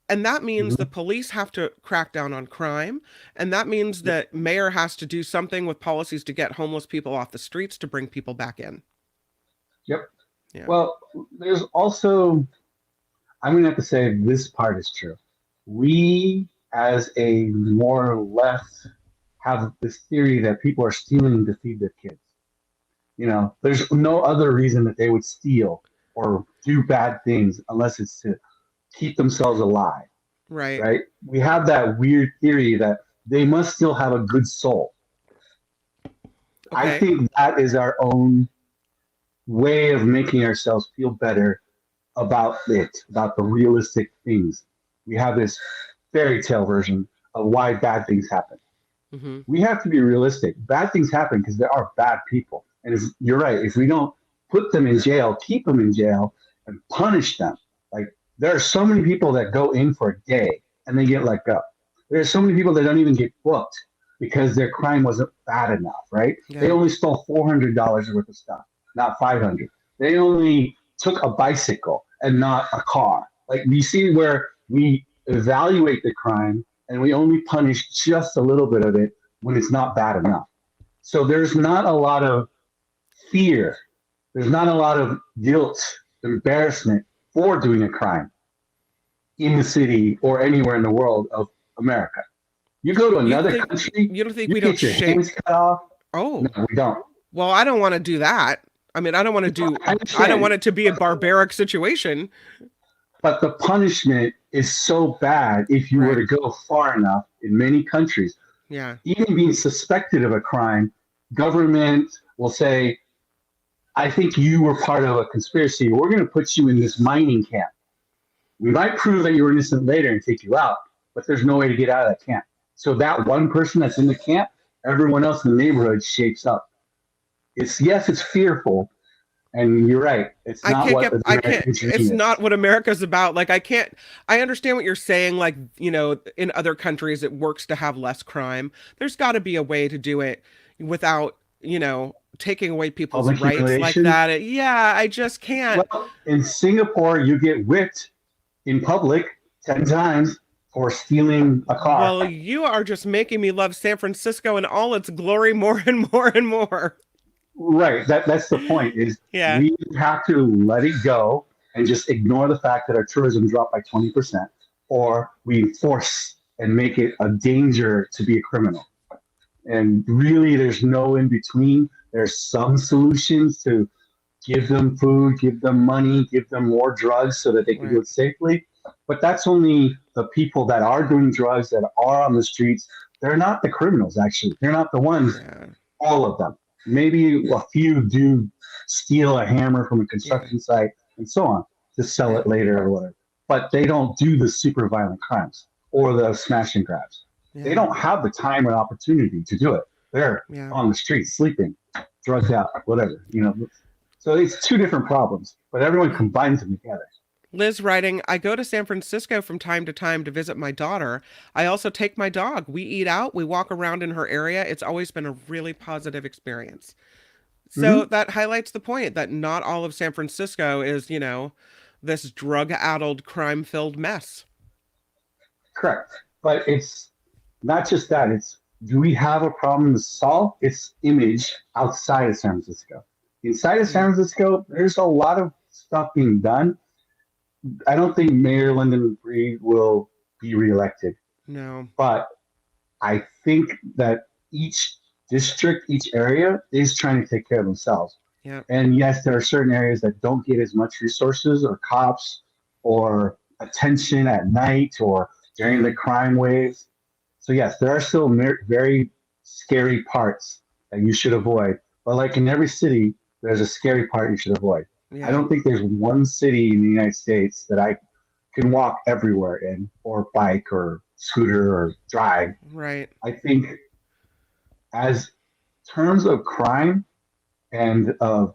And that means the Mm-hmm. police have to crack down on crime. And that means Yep. that mayor has to do something with policies to get homeless people off the streets to bring people back in. Yep. Yeah. Well, there's also, I'm going to have to say this part is true. We, as a more left, have this theory that people are stealing to feed their kids. There's no other reason that they would steal or do bad things unless it's to keep themselves alive, Right. right? We have that weird theory that they must still have a good soul. I Okay. think that is our own way of making ourselves feel better about it, about the realistic things. We have this fairy tale version of why bad things happen. Hmm. We have to be realistic. Bad things happen because there are bad people. And if you're right, if we don't put them in jail, keep them in jail, and punish them, like there are so many people that go in for a day and they get let go. There are so many people that don't even get booked because their crime wasn't bad enough, right? They Yeah. only stole $400 worth of stuff, not 500. They only took a bicycle and not a car. Like you see where we evaluate the crime and we only punish just a little bit of it when it's not bad enough. So there's not a lot of fear. There's not a lot of guilt, embarrassment for doing a crime in the city or anywhere in the world of America. You go to You another think country, you don't think you we don't get your shame? hands cut off. Oh, No, we don't. well, I don't want to do that. I mean, I I don't want understand, it to be a barbaric situation. but the punishment is so bad if you were Right. to go far enough in many countries. Yeah. Even being suspected of a crime, government will say, I think you were part of a conspiracy. We're going to put you in this mining camp. We might prove that you're innocent later and take you out, but there's no way to get out of that camp. So that one person that's in the camp, everyone else in the neighborhood shapes up. It's yes, it's fearful, and you're right. It's not what the I can't, American it's dream not is. what America's about. Like, I understand what you're saying. Like, in other countries, it works to have less crime. There's got to be a way to do it without, taking away people's Public rights like humiliation. that. Yeah, I just can't. Well, in Singapore, you get whipped in public 10 times for stealing a car. Well, you are just making me love San Francisco in all its glory more and more and more. Right. That's the point is Yeah, we have to let it go and just ignore the fact that our tourism dropped by 20%, or we enforce and make it a danger to be a criminal. And really, there's no in between. There's some solutions to give them food, give them money, give them more drugs so that they can do right. it safely. But that's only the people that are doing drugs, that are on the streets. They're not the criminals, actually. They're not the ones, Yeah, all of them. Maybe a few do steal a hammer from a yeah, construction site and so on to sell yeah, it later or whatever. But they don't do the super violent crimes or the smash and grabs. They yeah, don't have the time or opportunity to do it. They're yeah. on the streets, sleeping, drugged out, whatever. So it's two different problems, but everyone combines them together. Liz writing, I go to San Francisco from time to time to visit my daughter. I also take my dog. We eat out, we walk around in her area. It's always been a really positive experience. So Mm-hmm. that highlights the point that not all of San Francisco is, this drug addled, crime filled mess. Correct. But it's not just that. It's do we have a problem to solve? It's image outside of San Francisco. Inside of Yeah. San Francisco, there's a lot of stuff being done. I don't think Mayor Lyndon Breed will be reelected, No. but I think that each district, each area is trying to take care of themselves. Yeah. And yes, there are certain areas that don't get as much resources or cops or attention at night or during Yeah. the crime waves. So yes, there are still very scary parts that you should avoid. But like in every city, there's a scary part you should avoid. I Yeah. don't think there's one city in the United States that I can walk everywhere in, or bike, or scooter, or drive. Right. I think as terms of crime and of,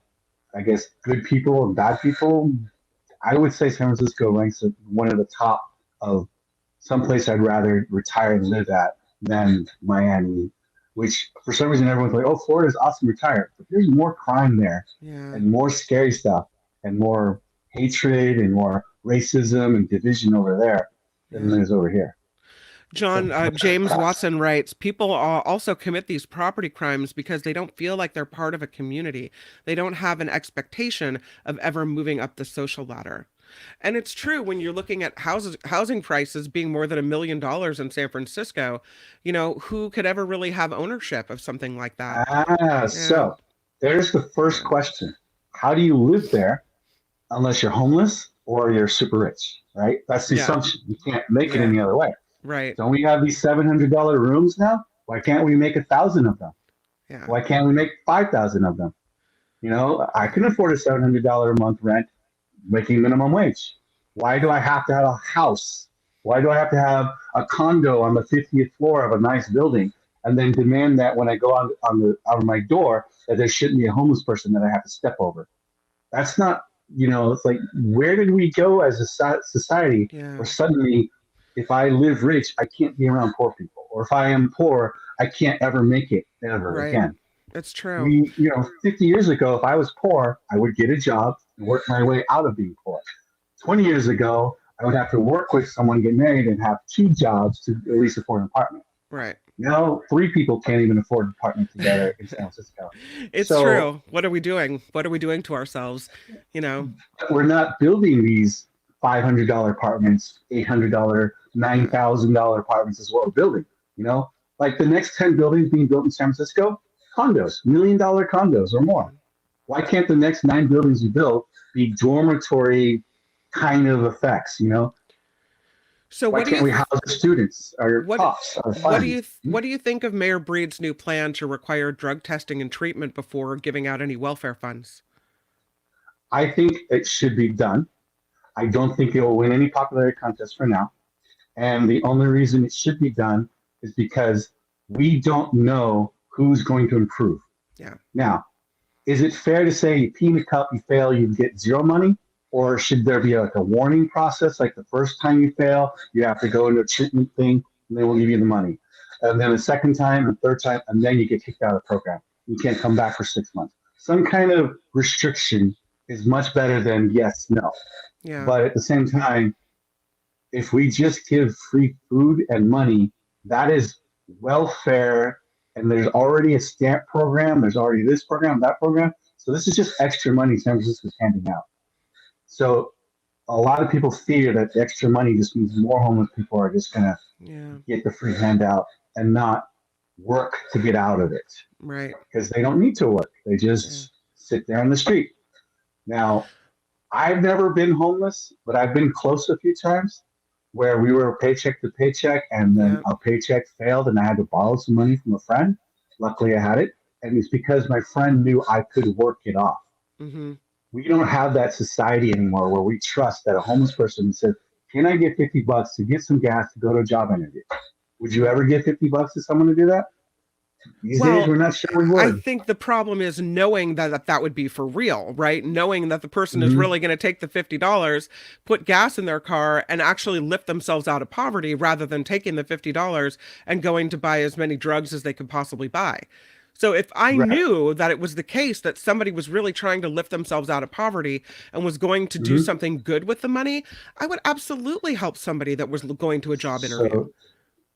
I guess, good people and bad people, I would say San Francisco ranks at one of the top of someplace I'd rather retire and live at than Miami, which for some reason everyone's like, oh, Florida's awesome, retire. But there's more crime there Yeah. and more scary stuff and more hatred and more racism and division over there than Yeah. there's over here. It's a John James Watson writes, people also commit these property crimes because they don't feel like they're part of a community. They don't have an expectation of ever moving up the social ladder. And it's true when you're looking at housing prices being more than $1 million in San Francisco, who could ever really have ownership of something like that? Yeah, so there's the first yeah, question. How do you live there unless you're homeless or you're super rich, right? That's the yeah, assumption. You can't make it yeah, any other way. right. Don't we have these $700 rooms now? Why can't we make 1,000 of them? Yeah, Why can't we make 5,000 of them? I can afford a $700 a month rent making minimum wage. Why do I have to have a house? Why do I have to have a condo on the 50th floor of a nice building and then demand that when I go on the out of my door that there shouldn't be a homeless person that I have to step over? That's not, it's like, where did we go as a society yeah, where suddenly, if I live rich, I can't be around poor people, or if I am poor, I can't ever make it ever right. again. It's true. 50 years ago, if I was poor, I would get a job and work my way out of being poor. 20 years ago, I would have to work with someone, get married, and have two jobs to at least afford an apartment. Right. Now, three people can't even afford an apartment together in San Francisco. It's So true. What are we doing? What are we doing to ourselves? You know? we're not building these $500 apartments, $800, Yeah. $9,000 apartments is what we're building. Like the next 10 buildings being built in San Francisco, condos, $1 million condos or more. Mm. Why can't the next 9 buildings you build be dormitory kind of effects? So Why what do can't you we house the students or what cops or funds? what do you think of Mayor Breed's new plan to require drug testing and treatment before giving out any welfare funds? I think it should be done. I don't think it will win any popularity contest for now. And the only reason it should be done is because we don't know who's going to improve. Yeah. Now, is it fair to say you pee in the cup, you fail, you get zero money? Or should there be like a warning process? Like the first time you fail, you have to go into a treatment thing, and then we'll give you the money. And then the second time and third time, and then you get kicked out of the program. You can't come back for 6 months. Some kind of restriction is much better than yes, no. Yeah. But at the same time, if we just give free food and money, that is welfare. And there's already a stamp program. There's already this program, that program. So this is just extra money San Francisco's handing out. So a lot of people fear that the extra money just means more homeless people are just going to Yeah. get the free handout and not work to get out of it Right. because they don't need to work. They Yeah. just sit there on the street. Now, I've never been homeless, but I've been close a few times where we were paycheck to paycheck and then Yeah. our paycheck failed and I had to borrow some money from a friend. Luckily, I had it. And it's because my friend knew I could work it off. Mm-hmm. We don't have that society anymore where we trust that a homeless person says, can I get $50 to get some gas to go to a job interview? Would you ever give $50 to someone to do that? These days, Well, we're not sure we I would. think the problem is knowing that would be for real, right? Knowing that the person is Mm-hmm. really going to take the $50, put gas in their car, and actually lift themselves out of poverty rather than taking the $50 and going to buy as many drugs as they could possibly buy. So if I Right. knew that it was the case that somebody was really trying to lift themselves out of poverty and was going to do Mm-hmm. something good with the money, I would absolutely help somebody that was going to a job interview. So,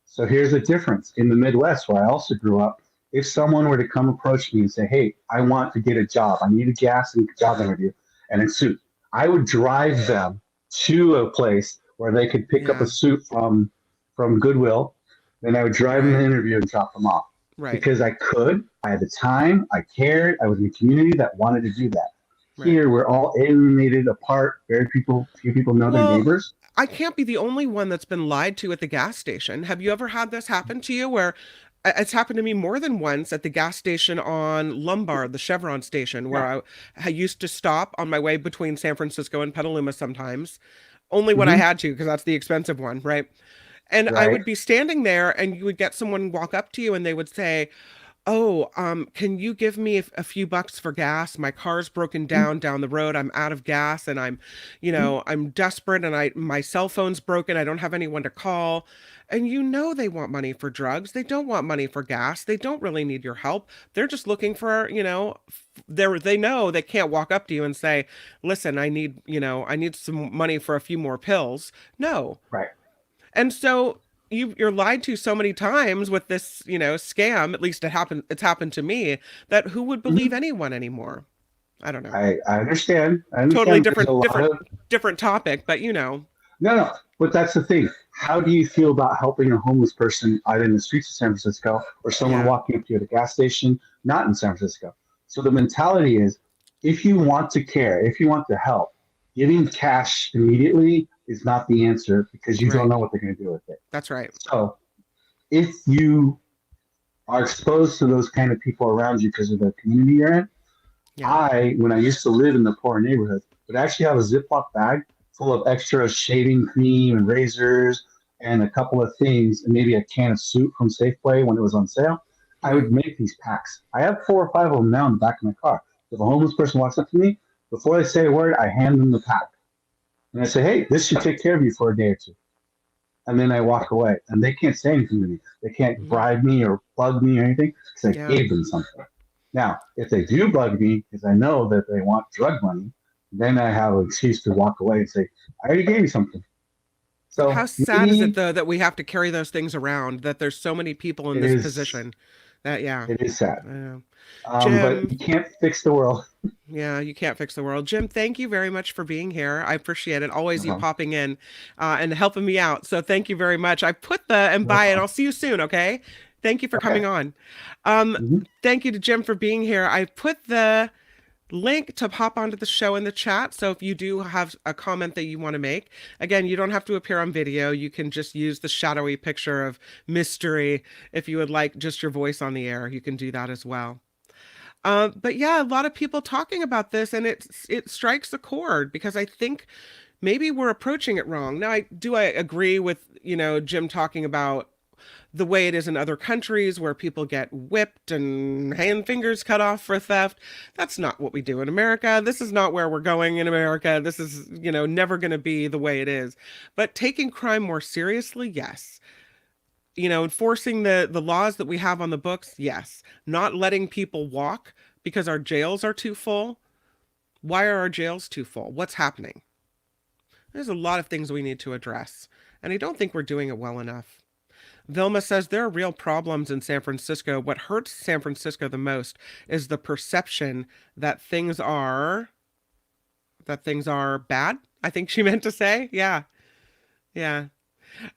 so here's the difference. In the Midwest, where I also grew up, if someone were to come approach me and say, hey, I want to get a job, I need a gas and job interview and a suit, I would drive them to a place where they could pick up a Yeah. suit from Goodwill. Then I would drive them to Right. the interview and drop them off Right. because I could. I had the time. I cared. I was in a community that wanted to do that. Right. Here, we're all alienated apart. Few people know their Well, neighbors. I can't be the only one that's been lied to at the gas station. Have you ever had this happen to you where it's happened to me more than once at the gas station on Lombard, the Chevron station, where Yeah. I used to stop on my way between San Francisco and Petaluma sometimes, only when I Hmm. had to, because that's the expensive one, right? And I Right. would be standing there and you would get someone walk up to you and they would say, oh, can you give me a few bucks for gas? My car's broken down the road. I'm out of gas and I'm desperate and my cell phone's broken. I don't have anyone to call. And they want money for drugs. They don't want money for gas. They don't really need your help. They're just looking for, they know they can't walk up to you and say, "Listen, I need some money for a few more pills." No. Right. And so you're lied to so many times with this, scam. At least it's happened to me, that who would believe Mhm. anyone anymore? I don't know. I understand. I Totally understand. There's a different, lot different, of different topic, but no. But that's the thing. How do you feel about helping a homeless person out in the streets of San Francisco, or someone yeah, walking up to you at a gas station, not in San Francisco? So the mentality is, if you want to care, if you want to help, giving cash immediately is not the answer because you don't right. know what they're going to do with it. That's right. So if you are exposed to those kind of people around you because of the community you're in, Yeah. when I used to live in the poor neighborhood, would actually have a Ziploc bag full of extra shaving cream and razors and a couple of things and maybe a can of soup from Safeway when it was on sale. I Right. would make these packs. I have 4 or 5 of them now in the back of my car. If a homeless person walks up to me, before they say a word, I hand them the pack. And I say, hey, this should take care of you for a day or two. And then I walk away. And they can't say anything to me. They can't Mhm. bribe me or bug me or anything because I Yeah. gave them something. Now, if they do bug me because I know that they want drug money, then I have an excuse to walk away and say, I already gave you something. How So sad is it maybe though that we have to carry those things around, that there's so many people in it this is position that, yeah. it is sad. Yeah. But Jim, you can't fix the world. yeah, you can't fix the world. Jim, thank you very much for being here. I appreciate it. No Always you problem. popping in and helping me out. So thank you very much. I put the and No bye, and problem. I'll see you soon. Okay. Thank you for Okay. coming on. Um, Mhm. Thank you to Jim for being here. I put the link to pop onto the show in the chat. So if you do have a comment that you want to make, again, you don't have to appear on video. You can just use the shadowy picture of mystery. If you would like just your voice on the air, you can do that as well. But yeah, a lot of people talking about this, and it strikes a chord because I think maybe we're approaching it wrong. Now, I agree with Jim talking about the way it is in other countries where people get whipped and hand fingers cut off for theft. That's not what we do in America. This is not where we're going in America. This is, never going to be the way it is. But taking crime more seriously, yes. Enforcing the laws that we have on the books, yes. Not letting people walk because our jails are too full. Why are our jails too full? What's happening? There's a lot of things we need to address, and I don't think we're doing it well enough. Vilma says there are real problems in San Francisco. What hurts San Francisco the most is the perception that things are bad. I think she meant to say. Yeah. Yeah.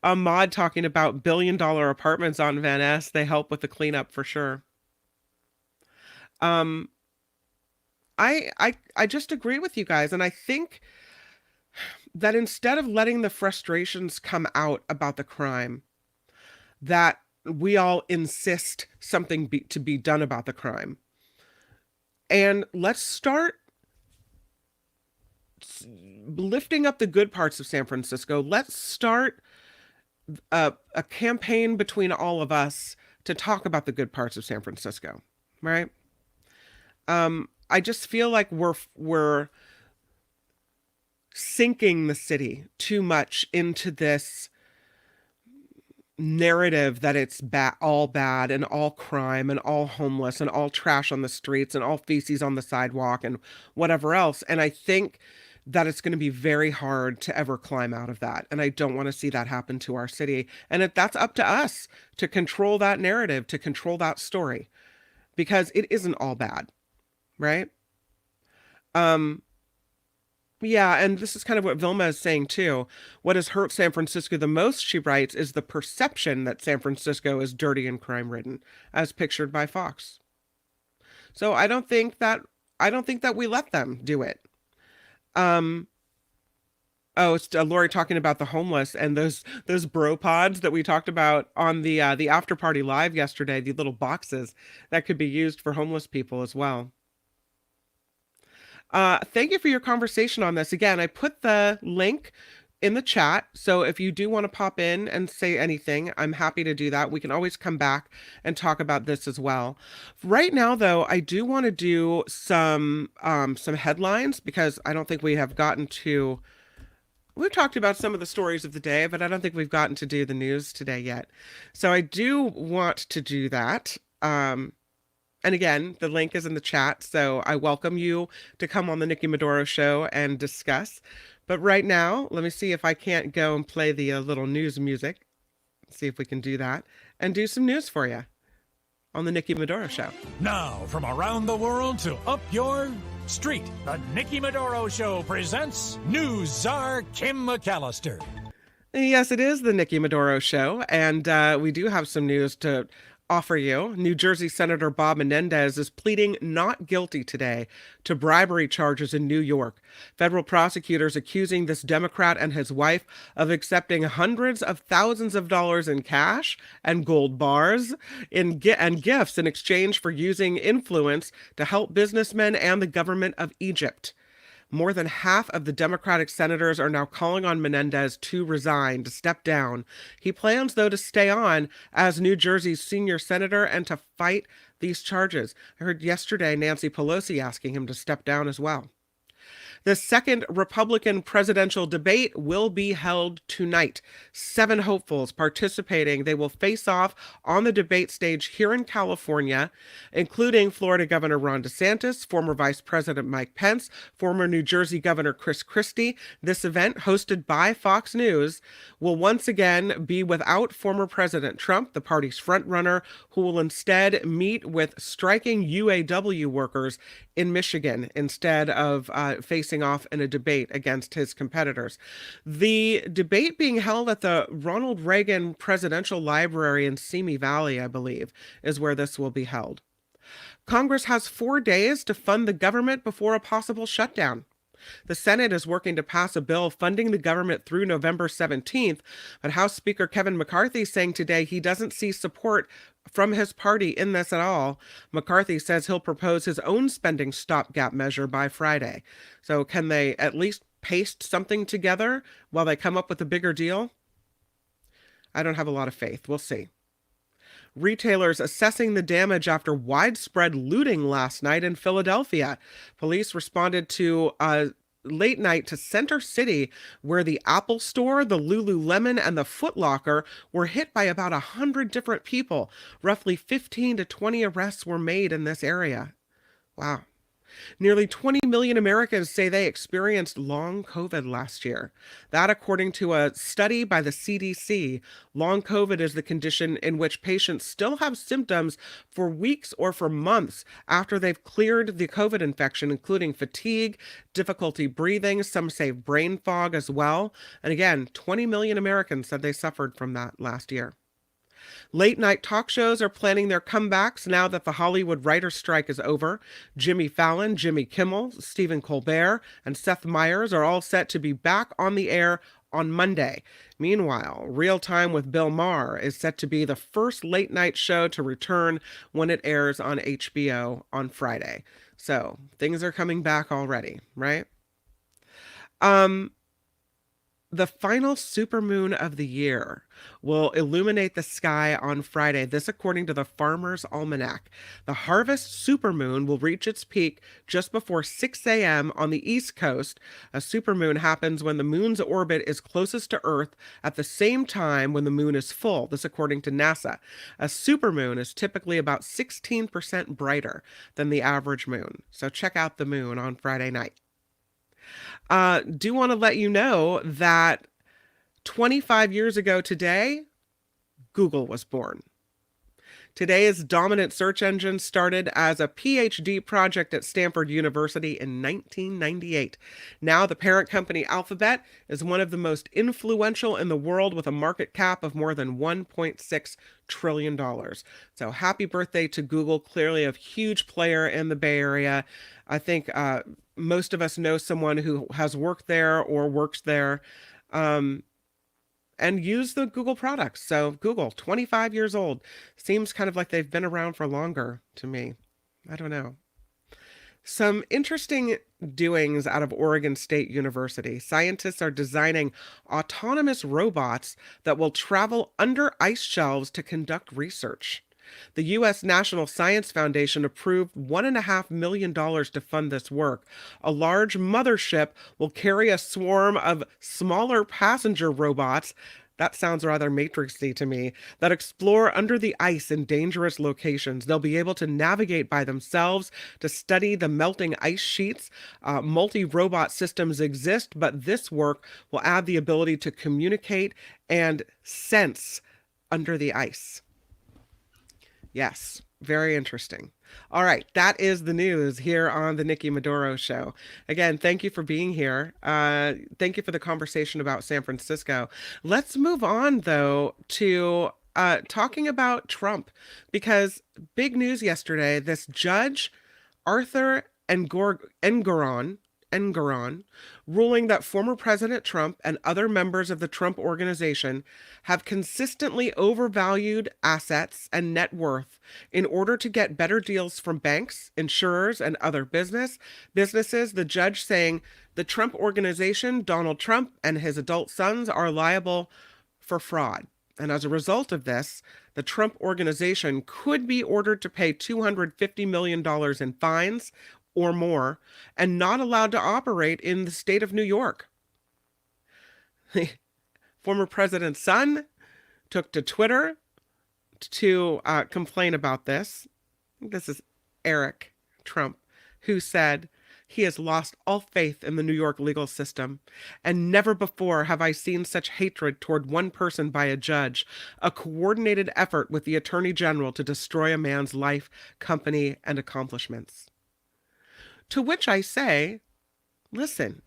Ahmad talking about billion-dollar apartments on Van Ness. They help with the cleanup for sure. Um, I just agree with you guys, and I think that instead of letting the frustrations come out about the crime, that we all insist something to be done about the crime. And let's start lifting up the good parts of San Francisco. Let's start a campaign between all of us to talk about the good parts of San Francisco, right? I just feel like we're sinking the city too much into this narrative that it's all bad and all crime and all homeless and all trash on the streets and all feces on the sidewalk and whatever else. And I think that it's going to be very hard to ever climb out of that. And I don't want to see that happen to our city. And that's up to us to control that narrative, to control that story, because it isn't all bad, right? Um, Yeah, and this is kind of what Vilma is saying too. What has hurt San Francisco the most, she writes, is the perception that San Francisco is dirty and crime-ridden, as pictured by Fox. So I don't think that we let them do it. Um, oh, it's Lori talking about the homeless and those bro pods that we talked about on the after party live yesterday, the little boxes that could be used for homeless people as well. Thank you for your conversation on this. Again, I put the link in the chat. So if you do want to pop in and say anything, I'm happy to do that. We can always come back and talk about this as well. Right now, though, I do want to do some headlines because I don't think we have gotten to. We've talked about some of the stories of the day, but I don't think we've gotten to do the news today yet. So I do want to do that. And again, the link is in the chat, so I welcome you to come on the Nikki Medoro show and discuss. But right now, let me see if I can't go and play the little news music. See if we can do that and do some news for you on the Nikki Medoro show. Now, from around the world to up your street, the Nikki Medoro show presents News Czar Kim McAllister. Yes, it is the Nikki Medoro show, and we do have some news to offer you. New Jersey Senator Bob Menendez is pleading not guilty today to bribery charges in New York. Federal prosecutors accusing this Democrat and his wife of accepting hundreds of thousands of dollars in cash and gold bars and gifts in exchange for using influence to help businessmen and the government of Egypt. More than half of the Democratic senators are now calling on Menendez to resign, to step down. He plans, though, to stay on as New Jersey's senior senator and to fight these charges. I heard yesterday Nancy Pelosi asking him to step down as well. The second Republican presidential debate will be held tonight. 7 hopefuls participating. They will face off on the debate stage here in California, including Florida Governor Ron DeSantis, former Vice President Mike Pence, former New Jersey Governor Chris Christie. This event, hosted by Fox News, will once again be without former President Trump, the party's frontrunner, who will instead meet with striking UAW workers in Michigan instead of facing facing off in a debate against his competitors. The debate being held at the Ronald Reagan Presidential Library in Simi Valley, I believe, is where this will be held. Congress has 4 days to fund the government before a possible shutdown. The Senate is working to pass a bill funding the government through November 17th, but House Speaker Kevin McCarthy saying today he doesn't see support from his party in this at all. McCarthy says he'll propose his own spending stopgap measure by Friday. So can they at least paste something together while they come up with a bigger deal? I don't have a lot of faith. We'll see. Retailers assessing the damage after widespread looting last night in Philadelphia. Police responded to late night to Center City, where the Apple Store, the Lululemon, and the Foot Locker were hit by about 100 different people. Roughly 15 to 20 arrests were made in this area. Wow. Nearly 20 million Americans say they experienced long COVID last year. That, according to a study by the CDC, long COVID is the condition in which patients still have symptoms for weeks or for months after they've cleared the COVID infection, including fatigue, difficulty breathing, some say brain fog as well. And again, 20 million Americans said they suffered from that last year. Late night talk shows are planning their comebacks now that the Hollywood writer's strike is over. Jimmy Fallon, Jimmy Kimmel, Stephen Colbert, and Seth Meyers are all set to be back on the air on Monday. Meanwhile, Real Time with Bill Maher is set to be the first late night show to return when it airs on HBO on Friday. So things are coming back already, right? The final supermoon of the year will illuminate the sky on Friday. This according to the Farmer's Almanac. The harvest supermoon will reach its peak just before 6 a.m. on the East Coast. A supermoon happens when the moon's orbit is closest to Earth at the same time when the moon is full. This according to NASA. A supermoon is typically about 16% brighter than the average moon. So check out the moon on Friday night. Do want to let you know that 25 years ago today, Google was born. Today's dominant search engine started as a PhD project at Stanford University in 1998. Now the parent company Alphabet is one of the most influential in the world with a market cap of more than $1.6 trillion. So happy birthday to Google, clearly a huge player in the Bay Area. I think most of us know someone who has worked there or works there. And use the Google products. So Google, 25 years old. Seems kind of like they've been around for longer to me. I don't know. Some interesting doings out of Oregon State University. Scientists are designing autonomous robots that will travel under ice shelves to conduct research. The U.S. National Science Foundation approved $1.5 million to fund this work. A large mothership will carry a swarm of smaller passenger robots, that sounds rather matrixy to me, that explore under the ice in dangerous locations. They'll be able to navigate by themselves to study the melting ice sheets. Multi-robot systems exist, but this work will add the ability to communicate and sense under the ice. Yes, very interesting. All right, that is the news here on the Nikki Medoro Show. Again, thank you for being here. Thank you for the conversation about San Francisco. Let's move on, though, to talking about Trump, because big news yesterday, this judge, Arthur Engoron, ruling that former President Trump and other members of the Trump Organization have consistently overvalued assets and net worth in order to get better deals from banks, insurers, and other businesses. The judge saying the Trump Organization, Donald Trump, and his adult sons are liable for fraud. And as a result of this, the Trump Organization could be ordered to pay $250 million in fines or more, and not allowed to operate in the state of New York. Former president's son took to Twitter to complain about this. This is Eric Trump, who said, "He has lost all faith in the New York legal system, and never before have I seen such hatred toward one person by a judge, a coordinated effort with the Attorney General to destroy a man's life, company, and accomplishments." To which I say, Listen,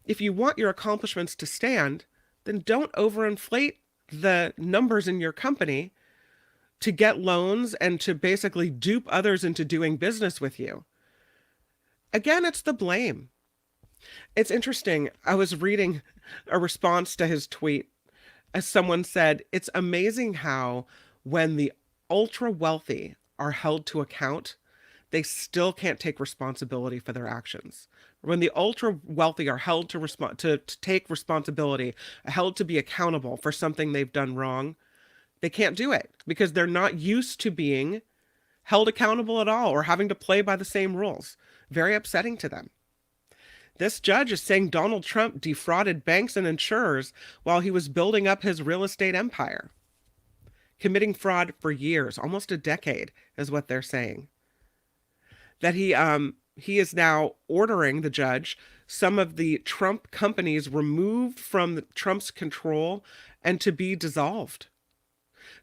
if you want your accomplishments to stand, then don't overinflate the numbers in your company to get loans and to basically dupe others into doing business with you. Again, it's the blame. It's interesting. I was reading a response to his tweet as someone said, it's amazing how when the ultra wealthy are held to account, they still can't take responsibility for their actions. When the ultra wealthy are held to take responsibility, held to be accountable for something they've done wrong, they can't do it because they're not used to being held accountable at all or having to play by the same rules. Very upsetting to them. This judge is saying Donald Trump defrauded banks and insurers while he was building up his real estate empire. Committing fraud for years, almost a decade, is what they're saying. That he is now ordering, the judge, some of the Trump companies removed from Trump's control and to be dissolved.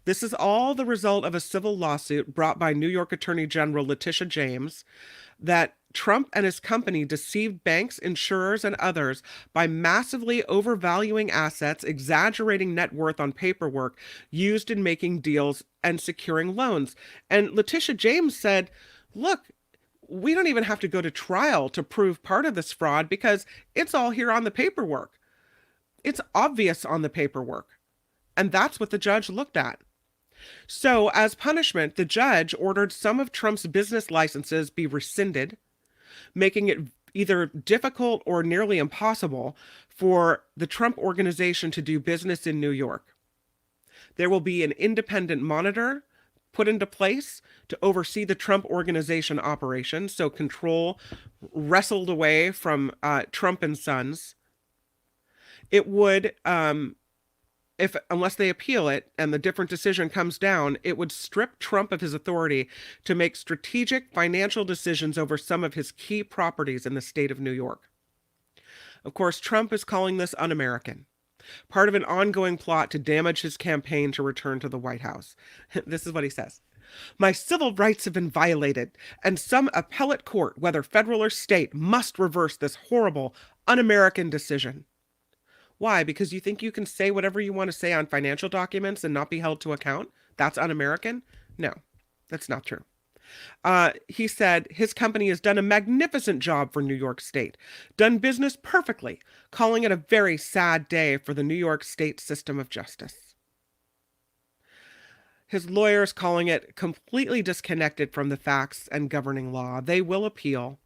This is all the result of a civil lawsuit brought by New York Attorney General Letitia James that Trump and his company deceived banks, insurers, and others by massively overvaluing assets, exaggerating net worth on paperwork used in making deals and securing loans. And Letitia James said, look, we don't even have to go to trial to prove part of this fraud because it's all here on the paperwork. It's obvious on the paperwork. And that's what the judge looked at. So, as punishment, the judge ordered some of Trump's business licenses be rescinded, making it either difficult or nearly impossible for the Trump organization to do business in New York. There will be an independent monitor put into place to oversee the Trump organization operations, so control wrestled away from Trump and Sons. It would, unless they appeal it and the different decision comes down, it would strip Trump of his authority to make strategic financial decisions over some of his key properties in the state of New York. Of course, Trump is calling this un-American, part of an ongoing plot to damage his campaign to return to the White House. This is what he says. My civil rights have been violated, and some appellate court, whether federal or state, must reverse this horrible, un-American decision. Why? Because you think you can say whatever you want to say on financial documents and not be held to account? That's un-American? No, that's not true. He said his company has done a magnificent job for New York State, done business perfectly, calling it a very sad day for the New York State system of justice. His lawyers calling it completely disconnected from the facts and governing law. They will appeal.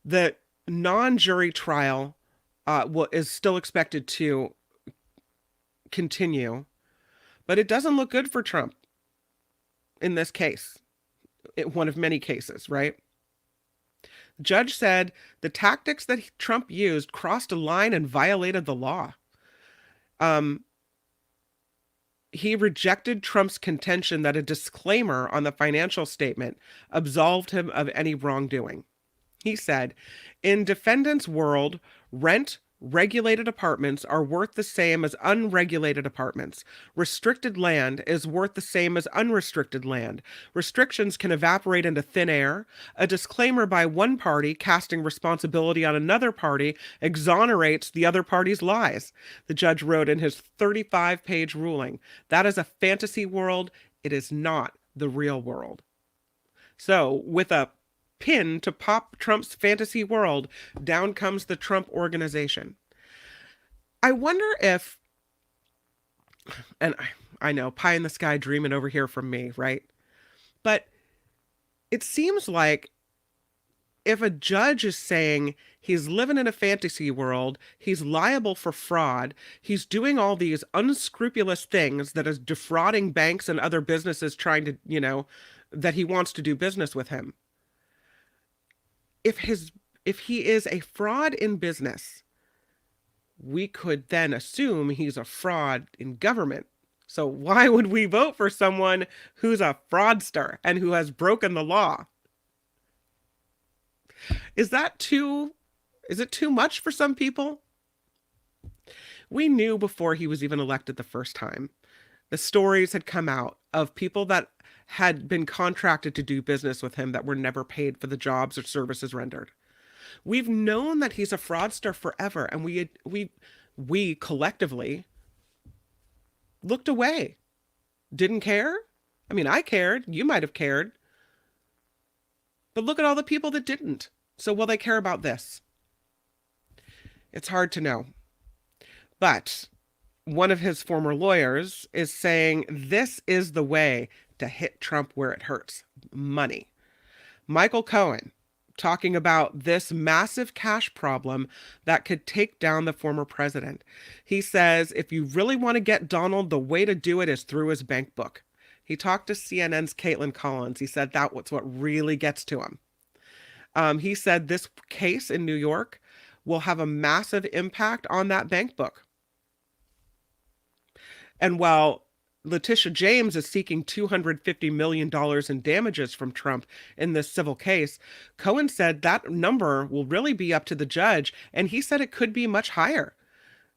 The non-jury trial is still expected to continue, but it doesn't look good for Trump in this case. One of many cases, right? The judge said the tactics that Trump used crossed a line and violated the law. He rejected Trump's contention that a disclaimer on the financial statement absolved him of any wrongdoing. He said, in defendant's world, regulated apartments are worth the same as unregulated apartments. Restricted land is worth the same as unrestricted land. Restrictions can evaporate into thin air. A disclaimer by one party casting responsibility on another party exonerates the other party's lies, the judge wrote in his 35-page ruling. That is a fantasy world. It is not the real world. So, with a pin to pop Trump's fantasy world, down comes the Trump organization. I wonder if, and I know, pie in the sky dreaming over here from me, right? But it seems like if a judge is saying he's living in a fantasy world, he's liable for fraud, he's doing all these unscrupulous things that is defrauding banks and other businesses trying to, that he wants to do business with him. If he is a fraud in business, we could then assume he's a fraud in government. So why would we vote for someone who's a fraudster and who has broken the law? Is it too much for some people? We knew before he was even elected the first time. The stories had come out of people that had been contracted to do business with him that were never paid for the jobs or services rendered. We've known that he's a fraudster forever, and we collectively looked away. Didn't care? I mean, I cared. You might have cared. But look at all the people that didn't. So will they care about this? It's hard to know. But one of his former lawyers is saying this is the way to hit Trump where it hurts: money. Michael Cohen talking about this massive cash problem that could take down the former president. He says if you really want to get Donald, the way to do it is through his bank book. He talked to CNN's Caitlin Collins. He said that's what really gets to him. He said this case in New York will have a massive impact on that bank book. And while Letitia James is seeking $250 million in damages from Trump in this civil case, Cohen said that number will really be up to the judge, and he said it could be much higher.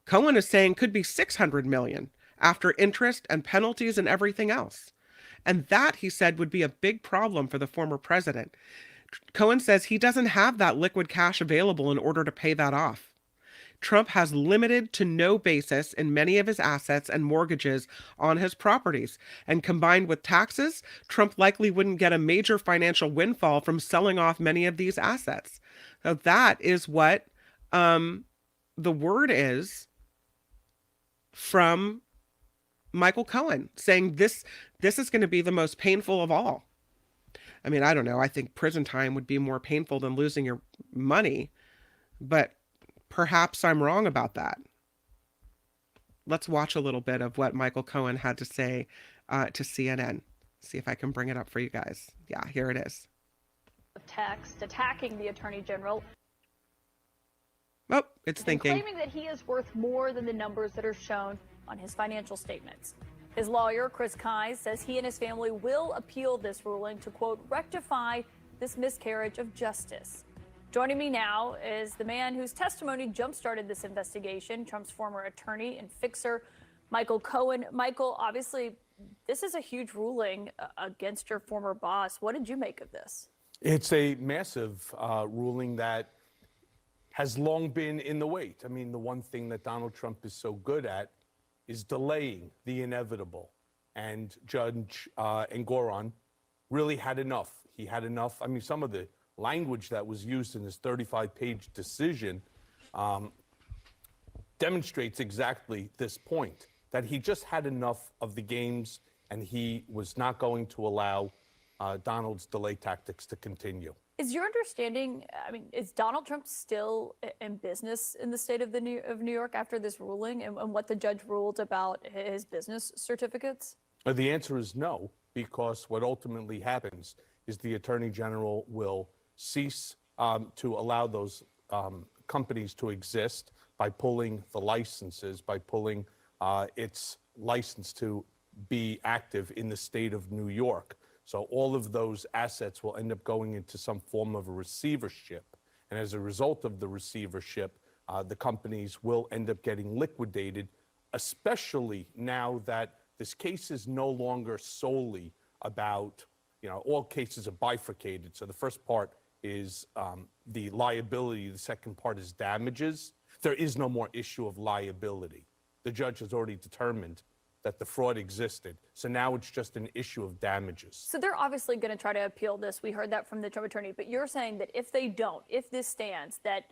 Cohen is saying could be $600 million after interest and penalties and everything else. And that, he said, would be a big problem for the former president. Cohen says he doesn't have that liquid cash available in order to pay that off. Trump has limited to no basis in many of his assets and mortgages on his properties. And combined with taxes, Trump likely wouldn't get a major financial windfall from selling off many of these assets. So that is what the word is from Michael Cohen, saying this is going to be the most painful of all. I mean, I don't know. I think prison time would be more painful than losing your money, but perhaps I'm wrong about that. Let's watch a little bit of what Michael Cohen had to say to CNN. See if I can bring it up for you guys. Yeah, here it is. Text attacking the Attorney General. Oh, it's thinking. Claiming that he is worth more than the numbers that are shown on his financial statements. His lawyer, Chris Kise, says he and his family will appeal this ruling to, quote, rectify this miscarriage of justice. Joining me now is the man whose testimony jump-started this investigation, Trump's former attorney and fixer, Michael Cohen. Michael, obviously, this is a huge ruling against your former boss. What did you make of this? It's a massive ruling that has long been in the wait. I mean, the one thing that Donald Trump is so good at is delaying the inevitable. And Judge Engoron really had enough. He had enough. I mean, some of the language that was used in his 35-page decision demonstrates exactly this point, that he just had enough of the games and he was not going to allow Donald's delay tactics to continue. Is your understanding, I mean, is Donald Trump still in business in the state of New York after this ruling and what the judge ruled about his business certificates? The answer is no, because what ultimately happens is the Attorney General will cease to allow those companies to exist by pulling the licenses, by pulling its license to be active in the state of New York. So all of those assets will end up going into some form of a receivership. And as a result of the receivership, the companies will end up getting liquidated, especially now that this case is no longer solely about, all cases are bifurcated. So the first part is the liability. The second part is damages. There is no more issue of liability. The judge has already determined that the fraud existed. So now it's just an issue of damages. So they're obviously going to try to appeal this. We heard that from the Trump attorney. But you're saying that if they don't, if this stands, that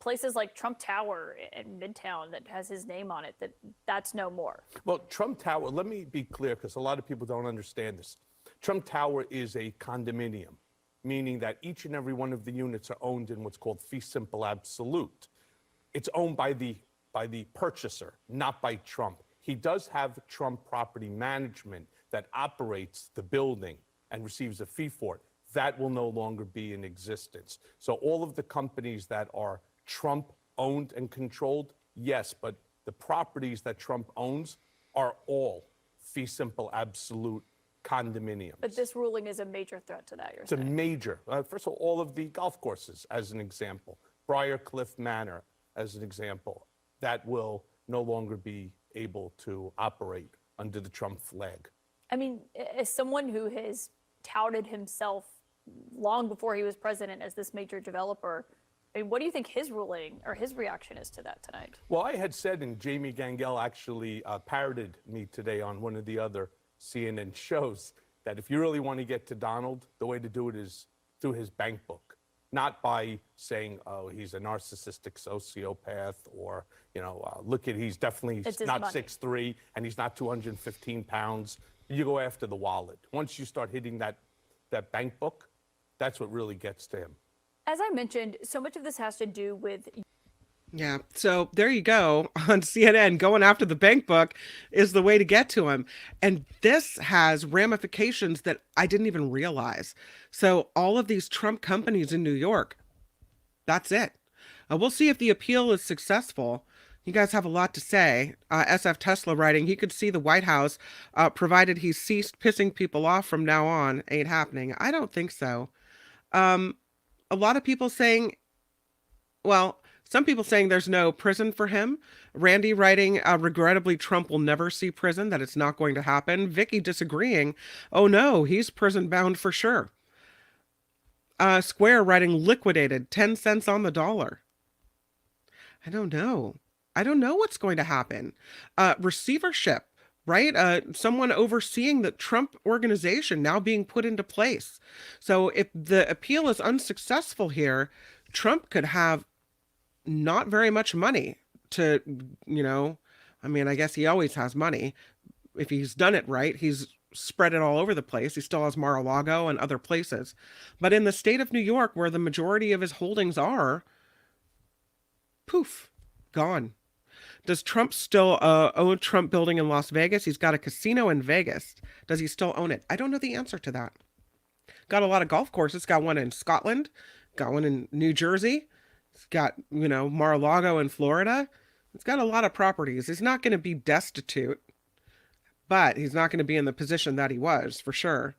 places like Trump Tower in Midtown that has his name on it, that's no more. Well, Trump Tower, let me be clear, because a lot of people don't understand this. Trump Tower is a condominium, meaning that each and every one of the units are owned in what's called fee simple absolute. It's owned by the purchaser, not by Trump. He does have Trump Property Management that operates the building and receives a fee for it. That will no longer be in existence. So all of the companies that are Trump owned and controlled, yes, but the properties that Trump owns are all fee simple absolute condominiums. But this ruling is a major threat to that, you're saying? It's a major. First of all of the golf courses, as an example, Briarcliff Manor, as an example, that will no longer be able to operate under the Trump flag. I mean, as someone who has touted himself long before he was president as this major developer. I mean, what do you think his ruling or his reaction is to that tonight? Well, I had said, and Jamie Gangel actually parroted me today on one of the other CNN shows, that if you really want to get to Donald, the way to do it is through his bank book, not by saying, oh, he's a narcissistic sociopath, or, look at, he's definitely not 6'3", and he's not 215 pounds. You go after the wallet. Once you start hitting that bank book, that's what really gets to him. As I mentioned, so much of this has to do with... Yeah, so there you go on CNN. Going after the bank book is the way to get to him. And this has ramifications that I didn't even realize. So all of these Trump companies in New York, that's it. We'll see if the appeal is successful. You guys have a lot to say. SF Tesla writing, he could see the White House, provided he ceased pissing people off from now on. Ain't happening. I don't think so. A lot of people saying, well, some people saying there's no prison for him. Randy writing, regrettably, Trump will never see prison, that it's not going to happen. Vicky disagreeing, oh no, he's prison bound for sure. Square writing, liquidated, 10 cents on the dollar. I don't know. I don't know what's going to happen. Receivership, right? Someone overseeing the Trump organization now being put into place. So if the appeal is unsuccessful here, Trump could have not very much money to, I guess he always has money. If he's done it right, he's spread it all over the place. He still has Mar-a-Lago and other places. But in the state of New York, where the majority of his holdings are, poof, gone. Does Trump still own Trump building in Las Vegas? He's got a casino in Vegas. Does he still own it? I don't know the answer to that. Got a lot of golf courses. Got one in Scotland. Got one in New Jersey. It's got, Mar-a-Lago in Florida. It's got a lot of properties. He's not going to be destitute, but he's not going to be in the position that he was, for sure.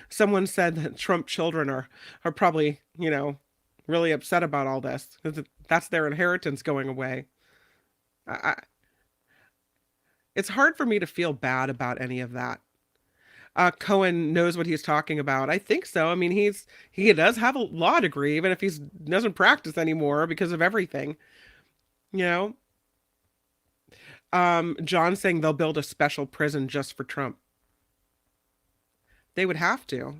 Someone said that Trump children are probably, really upset about all this, because that's their inheritance going away. It's hard for me to feel bad about any of that. Cohen knows what he's talking about. I think so. I mean, he does have a law degree, even if he doesn't practice anymore because of everything. John saying they'll build a special prison just for Trump. They would have to.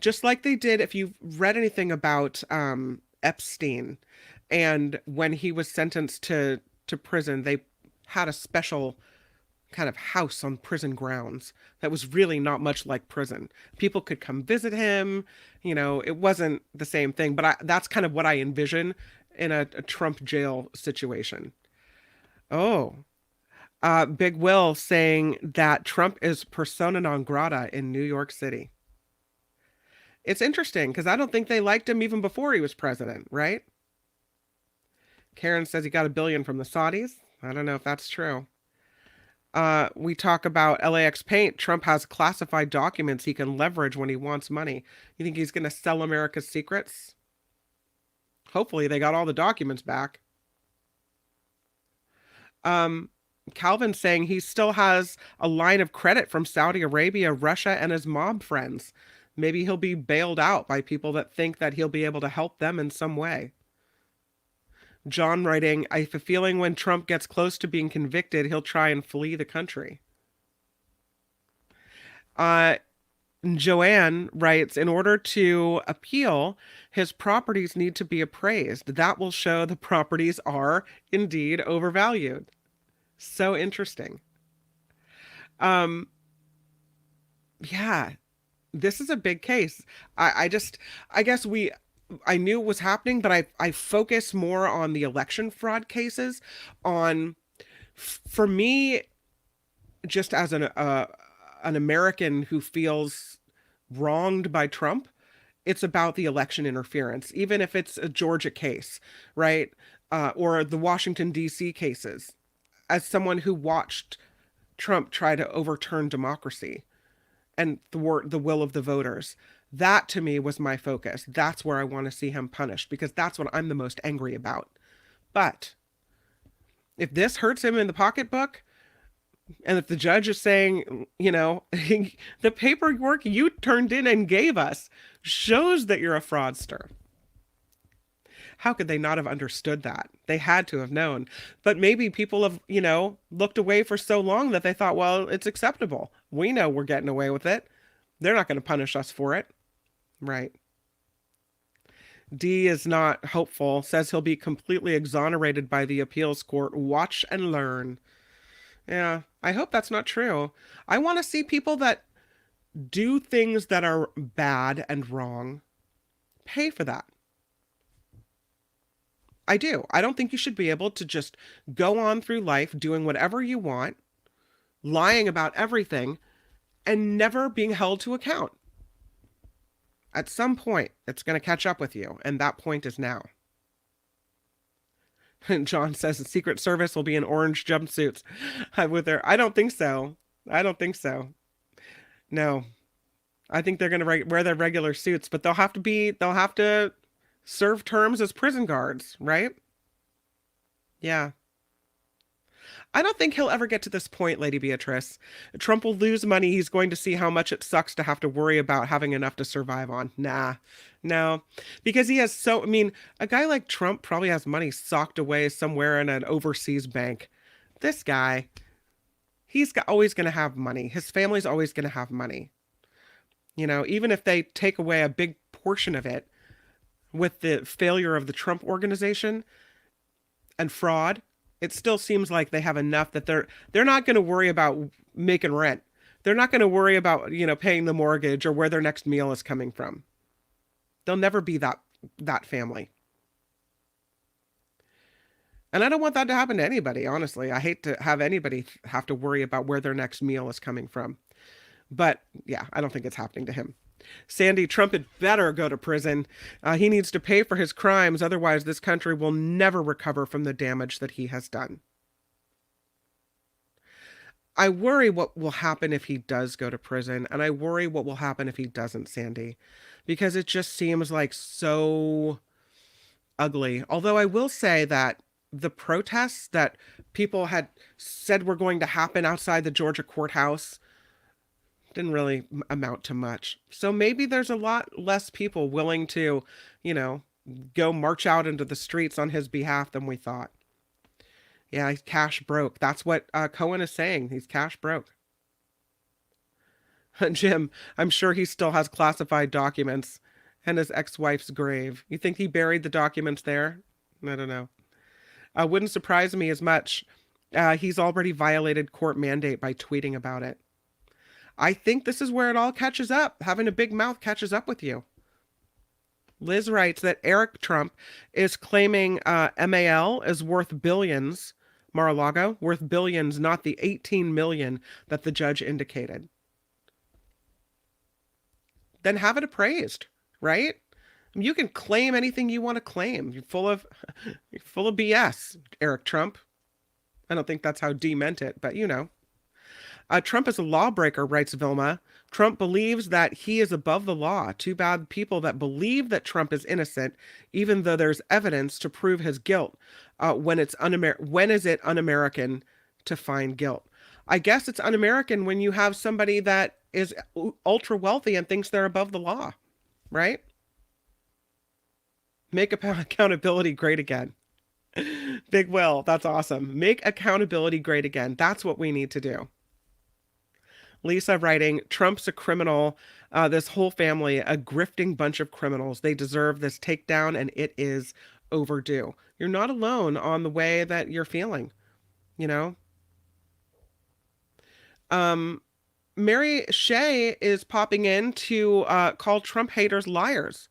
Just like they did, if you've read anything about Epstein, and when he was sentenced to prison, they had a special kind of house on prison grounds that was really not much like prison. People could come visit him. It wasn't the same thing, but that's kind of what I envision in a Trump jail situation. Oh, Big Will saying that Trump is persona non grata in New York City. It's interesting because I don't think they liked him even before he was president, right? Karen says he got $1 billion from the Saudis. I don't know if that's true. We talk about LAX Paint. Trump has classified documents he can leverage when he wants money. You think he's going to sell America's secrets? Hopefully they got all the documents back. Calvin saying he still has a line of credit from Saudi Arabia, Russia, and his mob friends. Maybe he'll be bailed out by people that think that he'll be able to help them in some way. John writing, I have a feeling when Trump gets close to being convicted, he'll try and flee the country. Joanne writes, in order to appeal, his properties need to be appraised. That will show the properties are indeed overvalued. So interesting. Yeah, this is a big case. I guess I knew it was happening, but I focus more on the election fraud cases. For me, just as an American who feels wronged by Trump, it's about the election interference, even if it's a Georgia case, right? Or the Washington, D.C. cases. As someone who watched Trump try to overturn democracy and thwart the will of the voters, that to me was my focus. That's where I want to see him punished, because that's what I'm the most angry about. But if this hurts him in the pocketbook, And if the judge is saying, the paperwork you turned in and gave us shows that you're a fraudster. How could they not have understood that? They had to have known. But maybe people have, looked away for so long that they thought, well, it's acceptable. We know we're getting away with it. They're not going to punish us for it. Right. D is not hopeful, says he'll be completely exonerated by the appeals court. Watch and learn. Yeah, I hope that's not true. I want to see people that do things that are bad and wrong pay for that. I do. I don't think you should be able to just go on through life doing whatever you want, lying about everything, and never being held to account. At some point, it's going to catch up with you, and that point is now. And John says the Secret Service will be in orange jumpsuits with their. I don't think so. I don't think so. No, I think they're going to wear their regular suits, but they'll have to serve terms as prison guards, right? Yeah. I don't think he'll ever get to this point, Lady Beatrice. Trump will lose money. He's going to see how much it sucks to have to worry about having enough to survive on. Nah, no. Because he has a guy like Trump probably has money socked away somewhere in an overseas bank. This guy, always going to have money. His family's always going to have money. Even if they take away a big portion of it with the failure of the Trump organization and fraud, it still seems like they have enough that they're not going to worry about making rent. They're not going to worry about, paying the mortgage or where their next meal is coming from. They'll never be that family. And I don't want that to happen to anybody, honestly. I hate to have anybody have to worry about where their next meal is coming from. But yeah, I don't think it's happening to him. Sandy, Trump had better go to prison. He needs to pay for his crimes. Otherwise, this country will never recover from the damage that he has done. I worry what will happen if he does go to prison. And I worry what will happen if he doesn't, Sandy. Because it just seems like so ugly. Although I will say that the protests that people had said were going to happen outside the Georgia courthouse didn't really amount to much. So maybe there's a lot less people willing to, go march out into the streets on his behalf than we thought. Yeah, he's cash broke. That's what Cohen is saying. He's cash broke. Jim, I'm sure he still has classified documents and his ex-wife's grave. You think he buried the documents there? I don't know. Wouldn't surprise me as much. He's already violated court mandate by tweeting about it. I think this is where it all catches up. Having a big mouth catches up with you. Liz writes that Eric Trump is claiming MAL is worth billions. Mar-a-Lago, worth billions, not the 18 million that the judge indicated. Then have it appraised, right? You can claim anything you want to claim. You're full of BS, Eric Trump. I don't think that's how D meant it, but Trump is a lawbreaker, writes Vilma. Trump believes that he is above the law. Too bad people that believe that Trump is innocent, even though there's evidence to prove his guilt. When is it un-American to find guilt? I guess it's un-American when you have somebody that is ultra wealthy and thinks they're above the law, right? Make accountability great again. Big Will, that's awesome. Make accountability great again. That's what we need to do. Lisa writing, Trump's a criminal. This whole family, a grifting bunch of criminals. They deserve this takedown, and it is overdue. You're not alone on the way that you're feeling, Mary Shea is popping in to call Trump haters liars.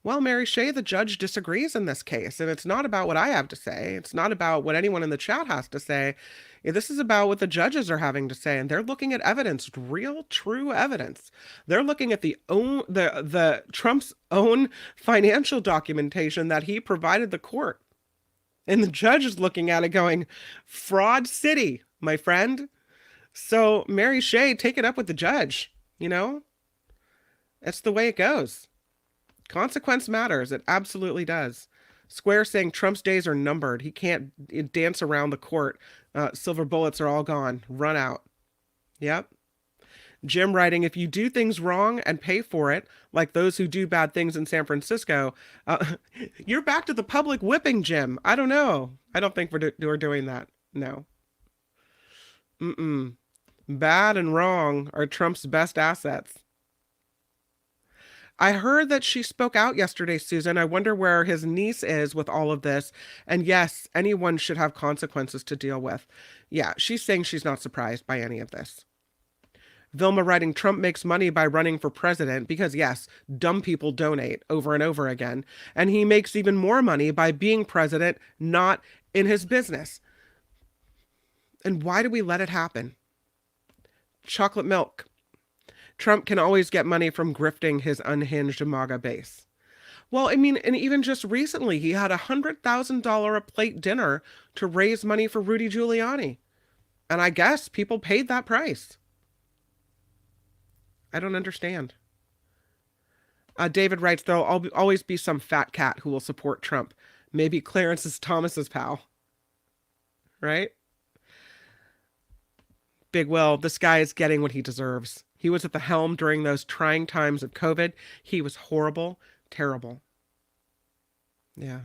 Well, Mary Shea, the judge disagrees in this case, and it's not about what I have to say. It's not about what anyone in the chat has to say. This is about what the judges are having to say, and they're looking at evidence, real, true evidence. They're looking at the Trump's own financial documentation that he provided the court, and the judge is looking at it going, fraud city, my friend. So Mary Shea, take it up with the judge. That's the way it goes. Consequence matters. It absolutely does. Square saying Trump's days are numbered. He can't dance around the court. Silver bullets are all gone. Run out. Yep. Jim writing, if you do things wrong and pay for it, like those who do bad things in San Francisco, you're back to the public whipping, Jim. I don't know. I don't think we're doing that. No. Mm-mm. Bad and wrong are Trump's best assets. I heard that she spoke out yesterday, Susan. I wonder where his niece is with all of this. And yes, anyone should have consequences to deal with. Yeah, she's saying she's not surprised by any of this. Vilma writing, Trump makes money by running for president because, yes, dumb people donate over and over again. And he makes even more money by being president, not in his business. And why do we let it happen? Chocolate milk. Trump can always get money from grifting his unhinged MAGA base. Well, I mean, and even just recently, he had a $100,000 a plate dinner to raise money for Rudy Giuliani. And I guess people paid that price. I don't understand. David writes, there'll always be some fat cat who will support Trump. Maybe Clarence is Thomas's pal. Right? Big Will, this guy is getting what he deserves. He was at the helm during those trying times of COVID. He was horrible, terrible. Yeah.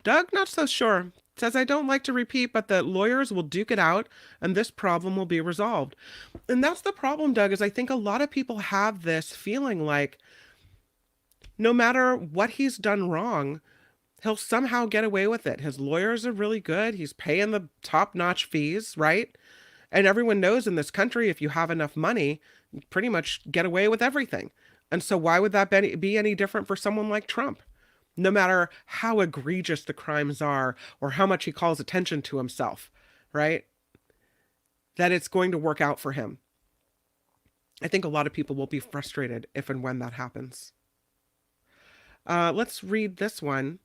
Doug, not so sure. Says, I don't like to repeat, but the lawyers will duke it out and this problem will be resolved. And that's the problem, Doug, is I think a lot of people have this feeling like no matter what he's done wrong, he'll somehow get away with it. His lawyers are really good. He's paying the top-notch fees, right? And everyone knows in this country, if you have enough money, you pretty much get away with everything. And so why would that be any different for someone like Trump? No matter how egregious the crimes are or how much he calls attention to himself, right? That it's going to work out for him. I think a lot of people will be frustrated if and when that happens. Let's read this one.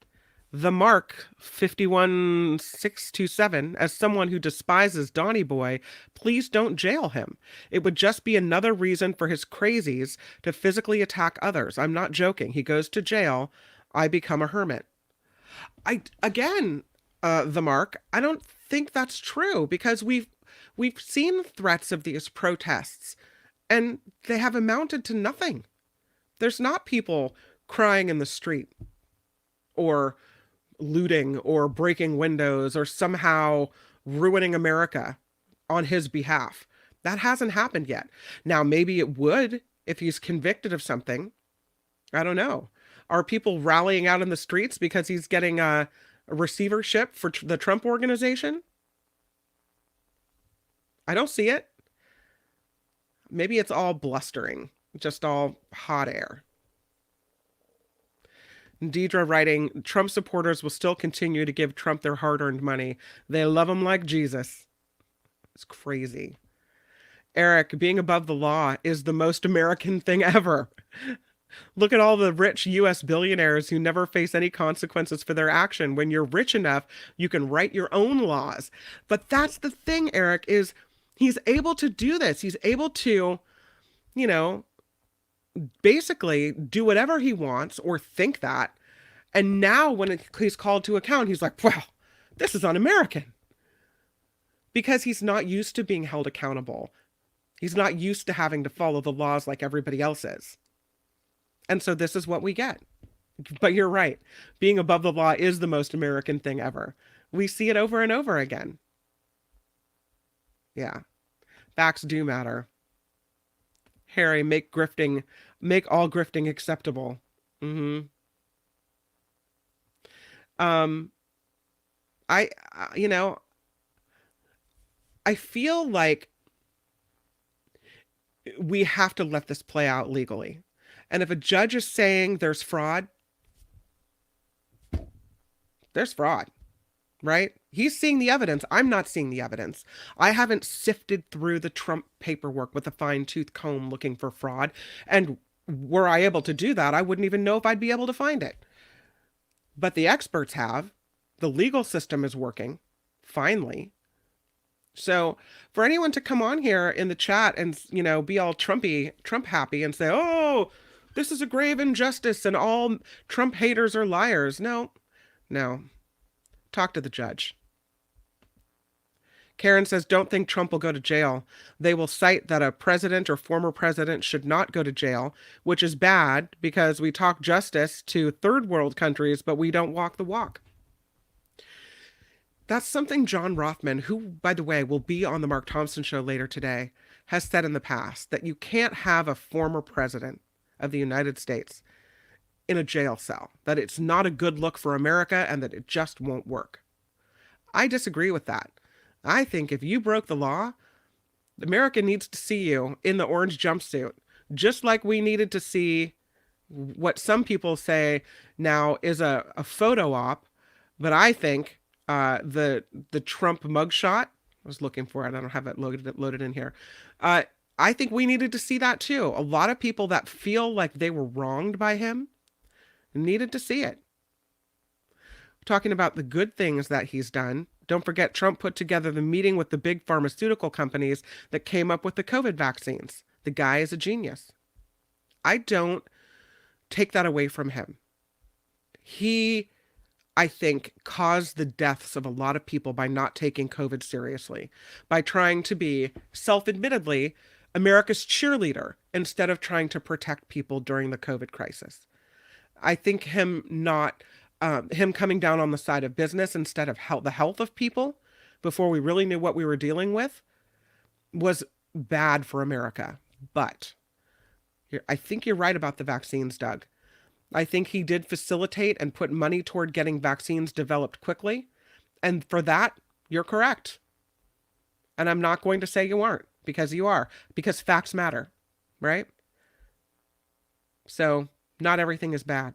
The Mark 51627, as someone who despises Donny Boy, please don't jail him. It would just be another reason for his crazies to physically attack others. I'm not joking. He goes to jail. I become a hermit. The Mark, I don't think that's true because we've seen threats of these protests and they have amounted to nothing. There's not people crying in the street or looting or breaking windows or somehow ruining America on his behalf. That hasn't happened yet. Now, maybe it would if he's convicted of something. I don't know. Are people rallying out in the streets because he's getting a receivership for the Trump organization? I don't see it. Maybe it's all blustering, just all hot air. Deidre writing, Trump supporters will still continue to give Trump their hard-earned money. They love him like Jesus. It's crazy. Eric, being above the law is the most American thing ever. Look at all the rich U.S. billionaires who never face any consequences for their action. When you're rich enough, you can write your own laws. But that's the thing, Eric, is he's able to do this. He's able to, basically do whatever he wants or think that. And now when he's called to account, he's like, well, this is un-American. Because he's not used to being held accountable. He's not used to having to follow the laws like everybody else is. And so this is what we get. But you're right. Being above the law is the most American thing ever. We see it over and over again. Yeah. Facts do matter. Harry, make all grifting acceptable. I feel like we have to let this play out legally. And if a judge is saying there's fraud, there's fraud, right? He's seeing the evidence. I'm not seeing the evidence. I haven't sifted through the Trump paperwork with a fine-tooth comb looking for fraud. And were I able to do that, I wouldn't even know if I'd be able to find it. But the experts have. The legal system is working, finally. So for anyone to come on here in the chat and, be all Trump happy and say, oh, this is a grave injustice and all Trump haters are liars. No. Talk to the judge. Karen says, don't think Trump will go to jail. They will cite that a president or former president should not go to jail, which is bad because we talk justice to third world countries, but we don't walk the walk. That's something John Rothman, who, by the way, will be on the Mark Thompson show later today, has said in the past, that you can't have a former president of the United States in a jail cell, that it's not a good look for America and that it just won't work. I disagree with that. I think if you broke the law, America needs to see you in the orange jumpsuit, just like we needed to see what some people say now is a photo op, but I think the Trump mugshot, I was looking for it, I don't have it loaded in here. I think we needed to see that too. A lot of people that feel like they were wronged by him needed to see it. Talking about the good things that he's done. Don't forget, Trump put together the meeting with the big pharmaceutical companies that came up with the COVID vaccines. The guy is a genius. I don't take that away from him. He, I think, caused the deaths of a lot of people by not taking COVID seriously, by trying to be, self-admittedly, America's cheerleader instead of trying to protect people during the COVID crisis. I think him coming down on the side of business instead of the health of people before we really knew what we were dealing with was bad for America. But I think you're right about the vaccines, Doug. I think he did facilitate and put money toward getting vaccines developed quickly. And for that, you're correct. And I'm not going to say you aren't, because you are, because facts matter, right? So not everything is bad.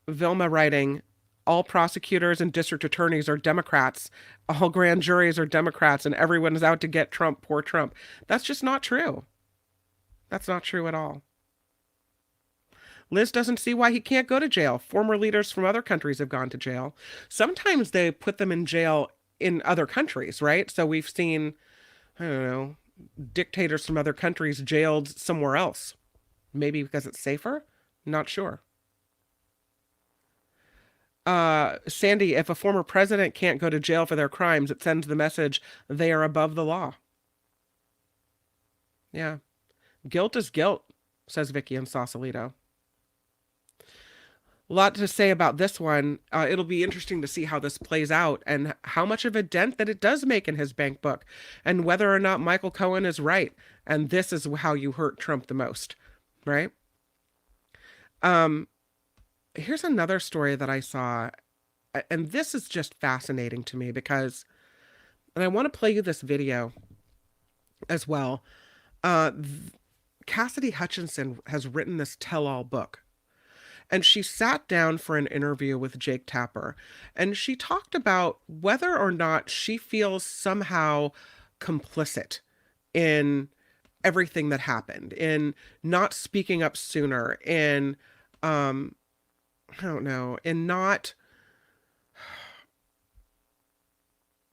Vilma writing, all prosecutors and district attorneys are Democrats, all grand juries are Democrats, and everyone is out to get Trump, poor Trump. That's just not true. That's not true at all. Liz doesn't see why he can't go to jail. Former leaders from other countries have gone to jail. Sometimes they put them in jail in other countries, right? So we've seen, I don't know, dictators from other countries jailed somewhere else. Maybe because it's safer? Not sure. Sandy, if a former president can't go to jail for their crimes, it sends the message they are above the law. Yeah. Guilt is guilt, says Vicky in Sausalito. A lot to say about this one. It'll be interesting to see how this plays out and how much of a dent that it does make in his bank book and whether or not Michael Cohen is right. And this is how you hurt Trump the most, right? Here's another story that I saw, and this is just fascinating to me because, and I want to play you this video as well. Cassidy Hutchinson has written this tell-all book, and she sat down for an interview with Jake Tapper, and she talked about whether or not she feels somehow complicit in everything that happened, in not speaking up sooner, in I don't know, in not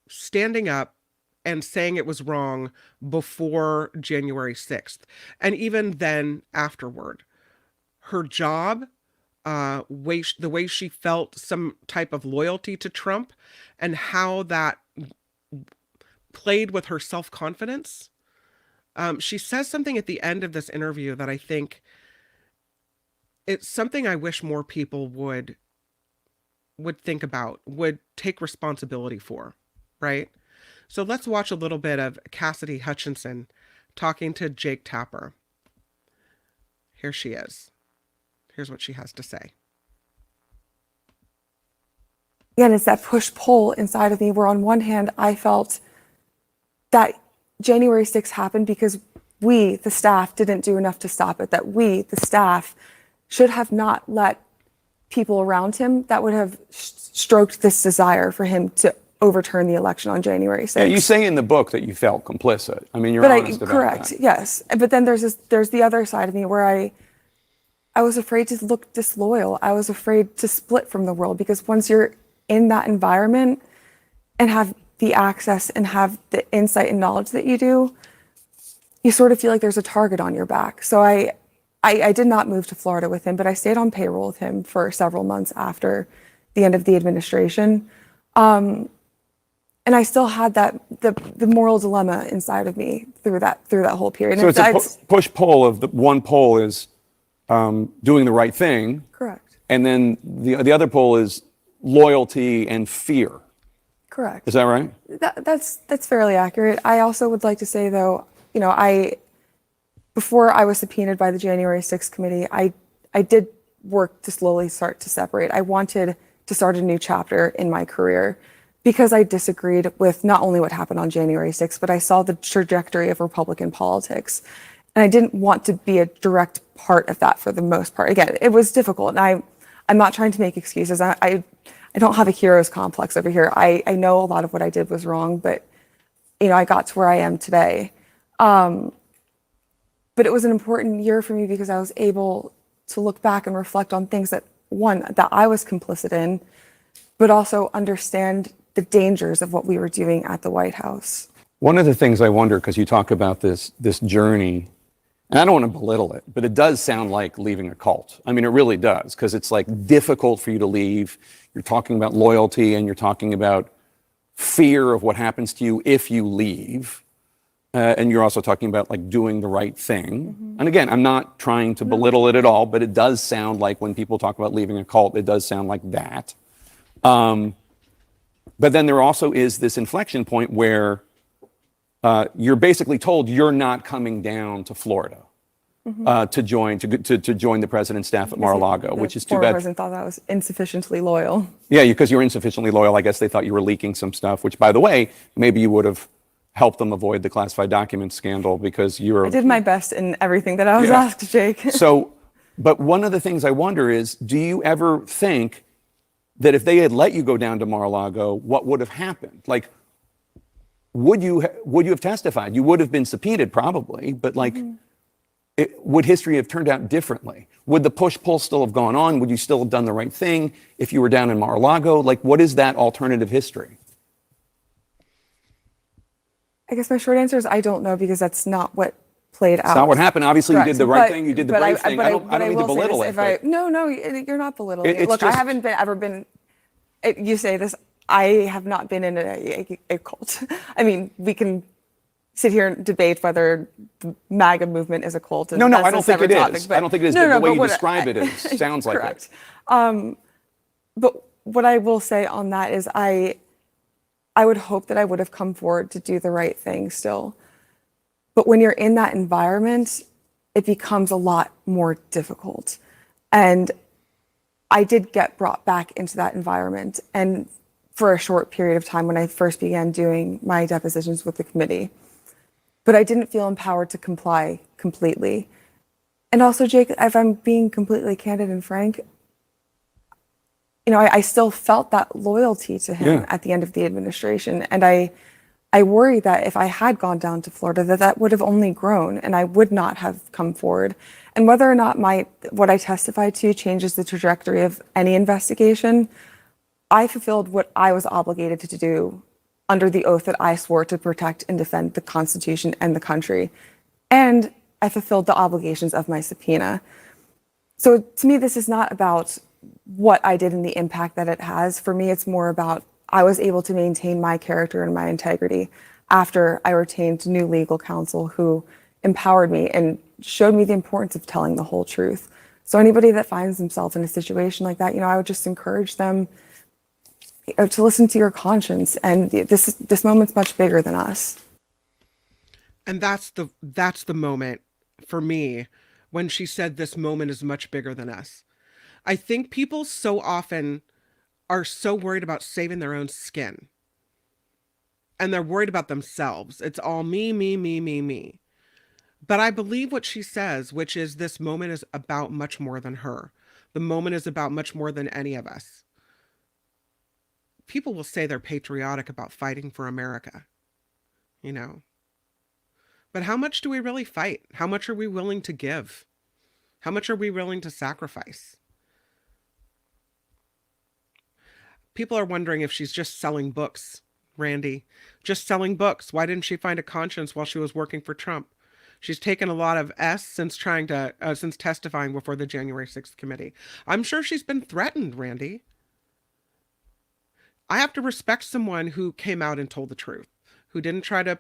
standing up and saying it was wrong before January 6th. And even then afterward, her job, the way she felt some type of loyalty to Trump and how that played with her self-confidence. She says something at the end of this interview that I think it's something I wish more people would think about, would take responsibility for, right? So let's watch a little bit of Cassidy Hutchinson talking to Jake Tapper. Here she is. Here's what she has to say. Again, it's that push-pull inside of me where on one hand, I felt that January 6th happened because we, the staff, didn't do enough to stop it, that we, the staff, should have not let people around him that would have stroked this desire for him to overturn the election on January 6th. Yeah, you say in the book that you felt complicit. I mean, you're honest about correct, that. yes. But then there's the other side of me where I was afraid to look disloyal. I was afraid to split from the world because once you're in that environment and have the access and have the insight and knowledge that you do, you sort of feel like there's a target on your back. So I did not move to Florida with him, but I stayed on payroll with him for several months after the end of the administration. And I still had the moral dilemma inside of me through that whole period. So And it's a push-pull of the one pole is doing the right thing. correct. And then the other pole is loyalty and fear. Correct. Is that right? That's fairly accurate. I also would like to say, though, before I was subpoenaed by the January 6th committee, I did work to slowly start to separate. I wanted to start a new chapter in my career because I disagreed with not only what happened on January 6th, but I saw the trajectory of Republican politics. And I didn't want to be a direct part of that for the most part. Again, it was difficult. And I'm not trying to make excuses. I don't have a hero's complex over here. I know a lot of what I did was wrong, but I got to where I am today. But it was an important year for me because I was able to look back and reflect on things that I was complicit in, but also understand the dangers of what we were doing at the White House. One of the things I wonder, because you talk about this journey, and I don't want to belittle it, but it does sound like leaving a cult. I mean, it really does, because it's like difficult for you to leave. You're talking about loyalty and you're talking about fear of what happens to you if you leave. And you're also talking about like doing the right thing. Mm-hmm. And again, I'm not trying to belittle it at all, but it does sound like when people talk about leaving a cult, it does sound like that. But then there also is this inflection point where you're basically told you're not coming down to Florida to join the president's staff at Mar-a-Lago, which is too bad. The president thought that was insufficiently loyal. Yeah, because you're insufficiently loyal. I guess they thought you were leaking some stuff, which, by the way, maybe you would have helped them avoid the classified documents scandal because you're. I did my best in everything that I was asked, Jake. But one of the things I wonder is, do you ever think that if they had let you go down to Mar-a-Lago, what would have happened? Like, would you have testified? You would have been subpoenaed probably, but like, would history have turned out differently? Would the push-pull still have gone on? Would you still have done the right thing if you were down in Mar-a-Lago? Like, what is that alternative history? I guess my short answer is I don't know, because that's not what played out. It's not what happened. Obviously, you did the right thing. You did the right thing. I don't mean to belittle it. No, you're not belittling. Look, I haven't ever been. You say this. I have not been in a cult. I mean, we can sit here and debate whether the MAGA movement is a cult. No, I don't think it is. I don't think it is. The way you describe it sounds like it. But what I will say on that is I would hope that I would have come forward to do the right thing still. But when you're in that environment, it becomes a lot more difficult. And I did get brought back into that environment, and for a short period of time when I first began doing my depositions with the committee. But I didn't feel empowered to comply completely. And also, Jake, if I'm being completely candid and frank, I still felt that loyalty to him at the end of the administration. And I worry that if I had gone down to Florida, that would have only grown and I would not have come forward. And whether or not what I testified to changes the trajectory of any investigation, I fulfilled what I was obligated to do under the oath that I swore to protect and defend the Constitution and the country. And I fulfilled the obligations of my subpoena. So to me, this is not about what I did and the impact that it has. For me, it's more about I was able to maintain my character and my integrity after I retained new legal counsel who empowered me and showed me the importance of telling the whole truth. So anybody that finds themselves in a situation like that, I would just encourage them to listen to your conscience. And this moment's much bigger than us. And that's the moment for me when she said this moment is much bigger than us. I think people so often are so worried about saving their own skin. And they're worried about themselves. It's all me, me, me, me, me. But I believe what she says, which is this moment is about much more than her. The moment is about much more than any of us. People will say they're patriotic about fighting for America, But how much do we really fight? How much are we willing to give? How much are we willing to sacrifice? People are wondering if she's just selling books, Randy. Just selling books. Why didn't she find a conscience while she was working for Trump? She's taken a lot of S since since testifying before the January 6th committee. I'm sure she's been threatened, Randy. I have to respect someone who came out and told the truth, who didn't try to,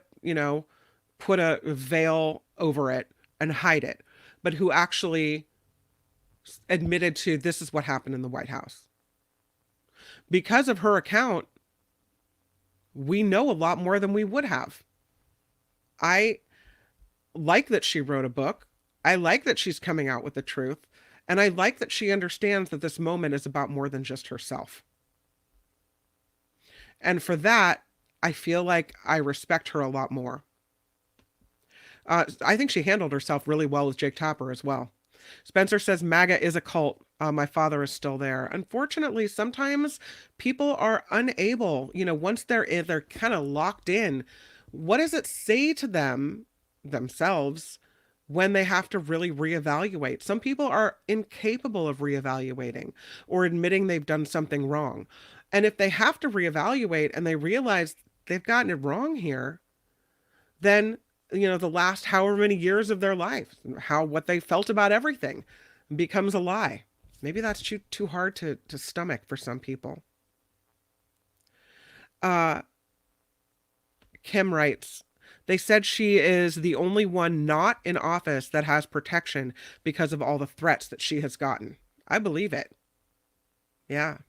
put a veil over it and hide it, but who actually admitted to this is what happened in the White House. Because of her account, we know a lot more than we would have. I like that she wrote a book. I like that she's coming out with the truth. And I like that she understands that this moment is about more than just herself. And for that, I feel like I respect her a lot more. I think she handled herself really well with Jake Tapper as well. Spencer says MAGA is a cult. My father is still there. Unfortunately, sometimes people are unable, once they're kind of locked in. What does it say to themselves when they have to really reevaluate? Some people are incapable of reevaluating or admitting they've done something wrong. And if they have to reevaluate and they realize they've gotten it wrong here, then the last however many years of their life, what they felt about everything becomes a lie. Maybe that's too hard to stomach for some people. Kim writes, they said she is the only one not in office that has protection because of all the threats that she has gotten. I believe it. Yeah.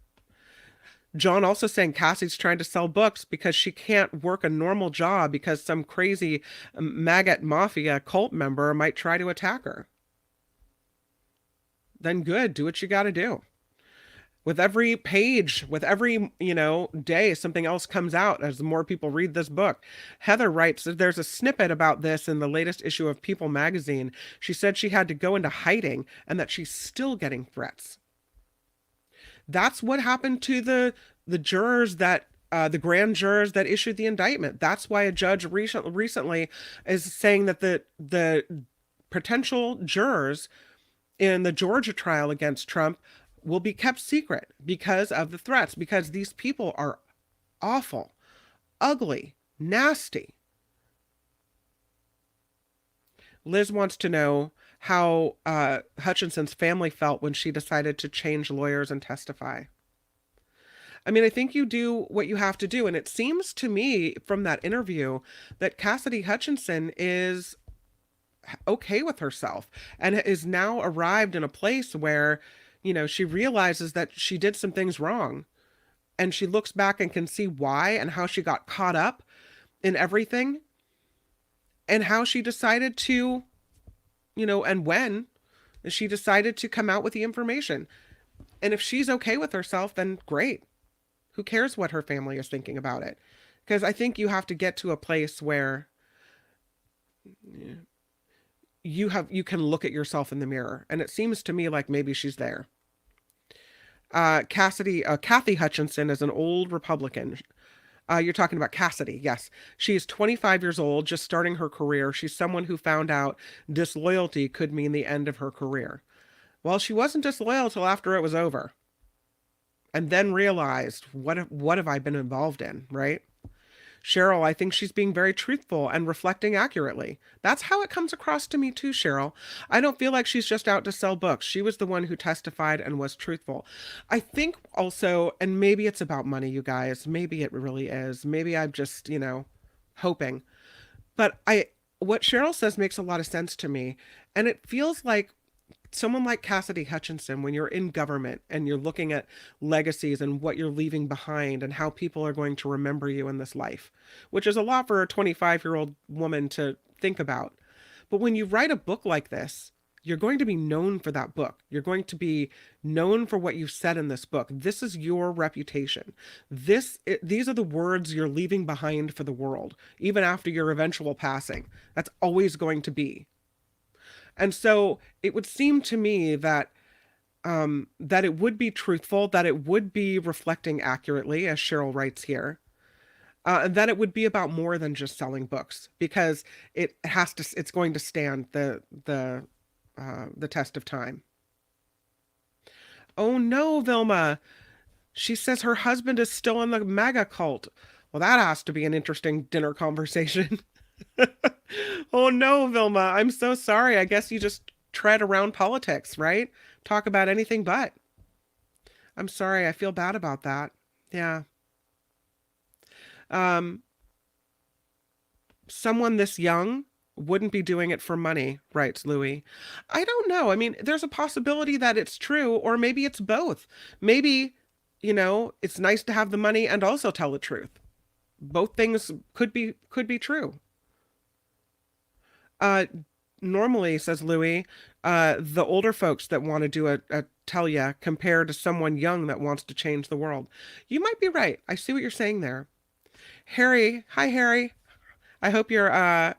John also saying Cassie's trying to sell books because she can't work a normal job because some crazy maggot mafia cult member might try to attack her. Then good, do what you got to do. With every page, with every, day, something else comes out as more people read this book. Heather writes that there's a snippet about this in the latest issue of People magazine. She said she had to go into hiding and that she's still getting threats. That's what happened to the jurors that the grand jurors that issued the indictment. That's why a judge recently is saying that the potential jurors in the Georgia trial against Trump will be kept secret because of the threats, because these people are awful, ugly, nasty. Liz wants to know how Hutchinson's family felt when she decided to change lawyers and testify. I mean, I think you do what you have to do. And it seems to me from that interview that Cassidy Hutchinson is okay with herself and is now arrived in a place where, she realizes that she did some things wrong. And she looks back and can see why and how she got caught up in everything and how she decided to, and when she decided to come out with the information. And if she's okay with herself, then great. Who cares what her family is thinking about it? Because I think you have to get to a place where you can look at yourself in the mirror. And it seems to me like maybe she's there. Kathy Hutchinson is an old Republican. You're talking about Cassidy. Yes. She is 25 years old, just starting her career. She's someone who found out disloyalty could mean the end of her career. Well, she wasn't disloyal till after it was over. And then realized, what have I been involved in, right? Cheryl, I think she's being very truthful and reflecting accurately. That's how it comes across to me too, Cheryl. I don't feel like she's just out to sell books. She was the one who testified and was truthful. I think also, and maybe it's about money, you guys. Maybe it really is. Maybe I'm just, hoping. But what Cheryl says makes a lot of sense to me. And it feels like someone like Cassidy Hutchinson, when you're in government and you're looking at legacies and what you're leaving behind and how people are going to remember you in this life, which is a lot for a 25-year-old woman to think about. But when you write a book like this, you're going to be known for that book. You're going to be known for what you've said in this book. This is your reputation. These are the words you're leaving behind for the world, even after your eventual passing. That's always going to be. And so it would seem to me that that it would be truthful, that it would be reflecting accurately, as Cheryl writes here, and that it would be about more than just selling books, because it's going to stand the test of time. Oh no, Vilma. She says her husband is still in the MAGA cult. Well, that has to be an interesting dinner conversation. Oh no, Vilma, I'm so sorry. I guess you just tread around politics, right? Talk about anything but. I'm sorry. I feel bad about that. Yeah. Um, Someone this young wouldn't be doing it for money, writes Louis. I don't know. I mean, there's a possibility that it's true, or maybe it's both. Maybe, it's nice to have the money and also tell the truth. Both things could be true. Uh, Normally, says Louis, the older folks that want to do a tell ya compared to someone young that wants to change the world. You might be right. I see what you're saying there. Harry, hi Harry. I hope you're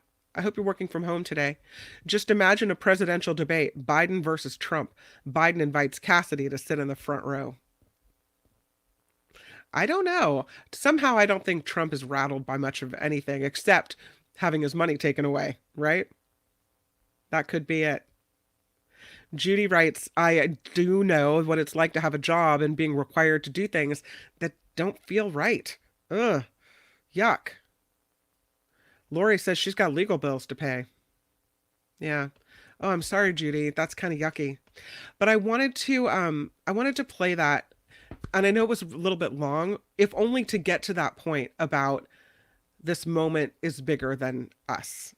working from home today. Just imagine a presidential debate, Biden versus Trump. Biden invites Cassidy to sit in the front row. I don't know. Somehow I don't think Trump is rattled by much of anything except having his money taken away, right? That could be it. Judy writes, I do know what it's like to have a job and being required to do things that don't feel right. Ugh, yuck. Lori says she's got legal bills to pay. Yeah. Oh, I'm sorry, Judy. That's kind of yucky. But I wanted to play that, and I know it was a little bit long, if only to get to that point about this moment is bigger than us.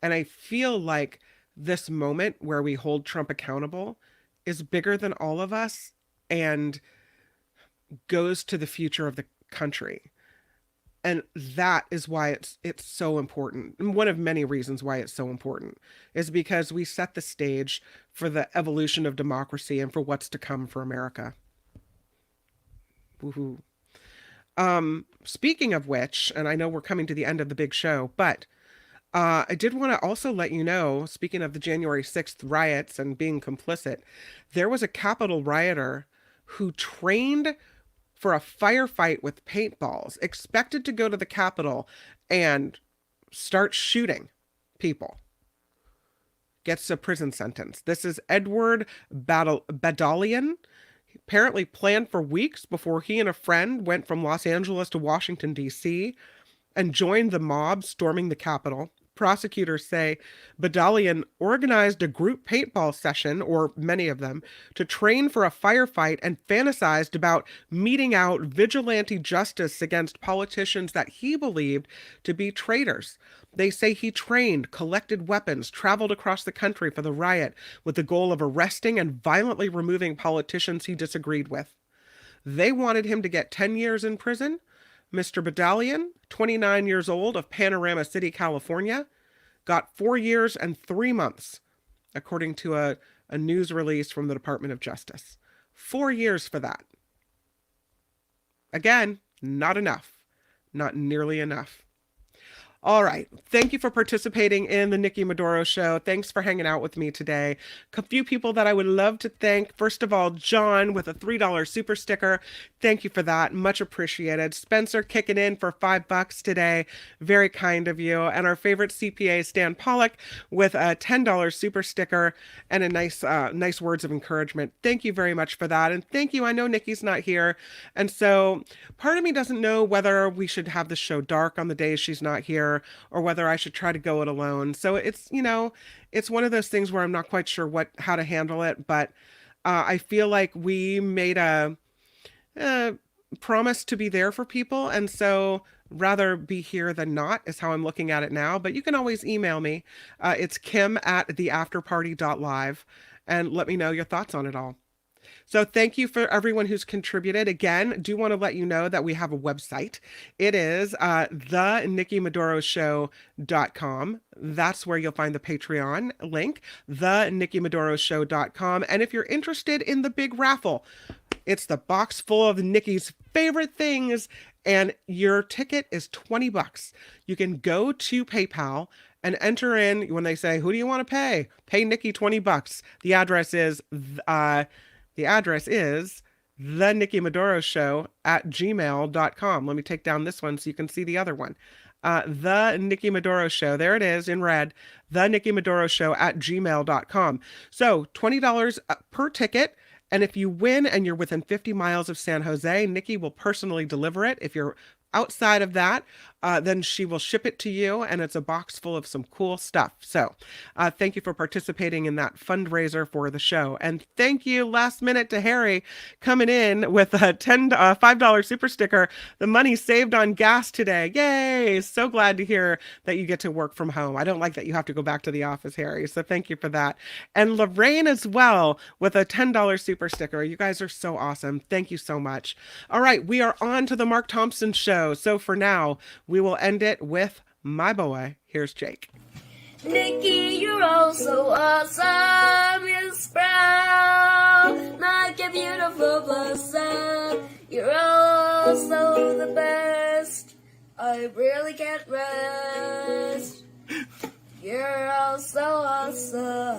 And I feel like this moment where we hold Trump accountable is bigger than all of us and goes to the future of the country. And that is why it's so important. And one of many reasons why it's so important is because we set the stage for the evolution of democracy and for what's to come for America. Woohoo. Speaking of which, and I know we're coming to the end of the big show, but I did want to also let you know, speaking of the January 6th riots and being complicit, there was a Capitol rioter who trained for a firefight with paintballs, expected to go to the Capitol and start shooting people. Gets a prison sentence. This is Edward Badalian. Apparently planned for weeks before he and a friend went from Los Angeles to Washington, D.C., and joined the mob storming the Capitol. Prosecutors say Badalian organized a group paintball session, or many of them, to train for a firefight and fantasized about meting out vigilante justice against politicians that he believed to be traitors. They say he trained, collected weapons, traveled across the country for the riot with the goal of arresting and violently removing politicians he disagreed with. They wanted him to get 10 years in prison. Mr. Badalian, 29 years old, of Panorama City, California, got 4 years and 3 months, according to a news release from the Department of Justice. 4 years for that. Again, not enough. Not nearly enough. All right. Thank you for participating in the Nikki Medoro Show. Thanks for hanging out with me today. A few people that I would love to thank. First of all, John with a $3 super sticker. Thank you for that. Much appreciated. Spencer kicking in for $5 today. Very kind of you. And our favorite CPA, Stan Pollock, with a $10 super sticker and a nice words of encouragement. Thank you very much for that. And thank you. I know Nikki's not here. And so part of me doesn't know whether we should have the show dark on the days she's not here, or whether I should try to go it alone. So it's one of those things where I'm not quite sure how to handle it, but I feel like we made a promise to be there for people, and so rather be here than not is how I'm looking at it now. But you can always email me. It's kim@theafterparty.live, and let me know your thoughts on it all. So thank you for everyone who's contributed. Again, do want to let you know that we have a website. It is thenikkimedoroshow.com. That's where you'll find the Patreon link, thenikkimedoroshow.com. And if you're interested in the big raffle, it's the box full of Nikki's favorite things, and your ticket is $20. You can go to PayPal and enter in when they say, who do you want to pay? Pay Nikki $20. The address is thenikkimedoroshow@gmail.com. Let me take down this one so you can see the other one. The Nikki Medoro Show. There it is in red. The Nikki Medoro Show@gmail.com. So $20 per ticket. And if you win and you're within 50 miles of San Jose, Nikki will personally deliver it. If you're outside of that, then she will ship it to you, and it's a box full of some cool stuff. So thank you for participating in that fundraiser for the show. And thank you last minute to Harry coming in with a $5 super sticker. The money saved on gas today. Yay! So glad to hear that you get to work from home. I don't like that you have to go back to the office, Harry. So thank you for that. And Lorraine as well with a $10 super sticker. You guys are so awesome. Thank you so much. All right, we are on to the Mark Thompson show. So for now, we will end it with my boy. Here's Jake. Nikki, you're all so awesome. You're proud, like a beautiful blossom. You're also the best. I really can't rest. You're all so awesome.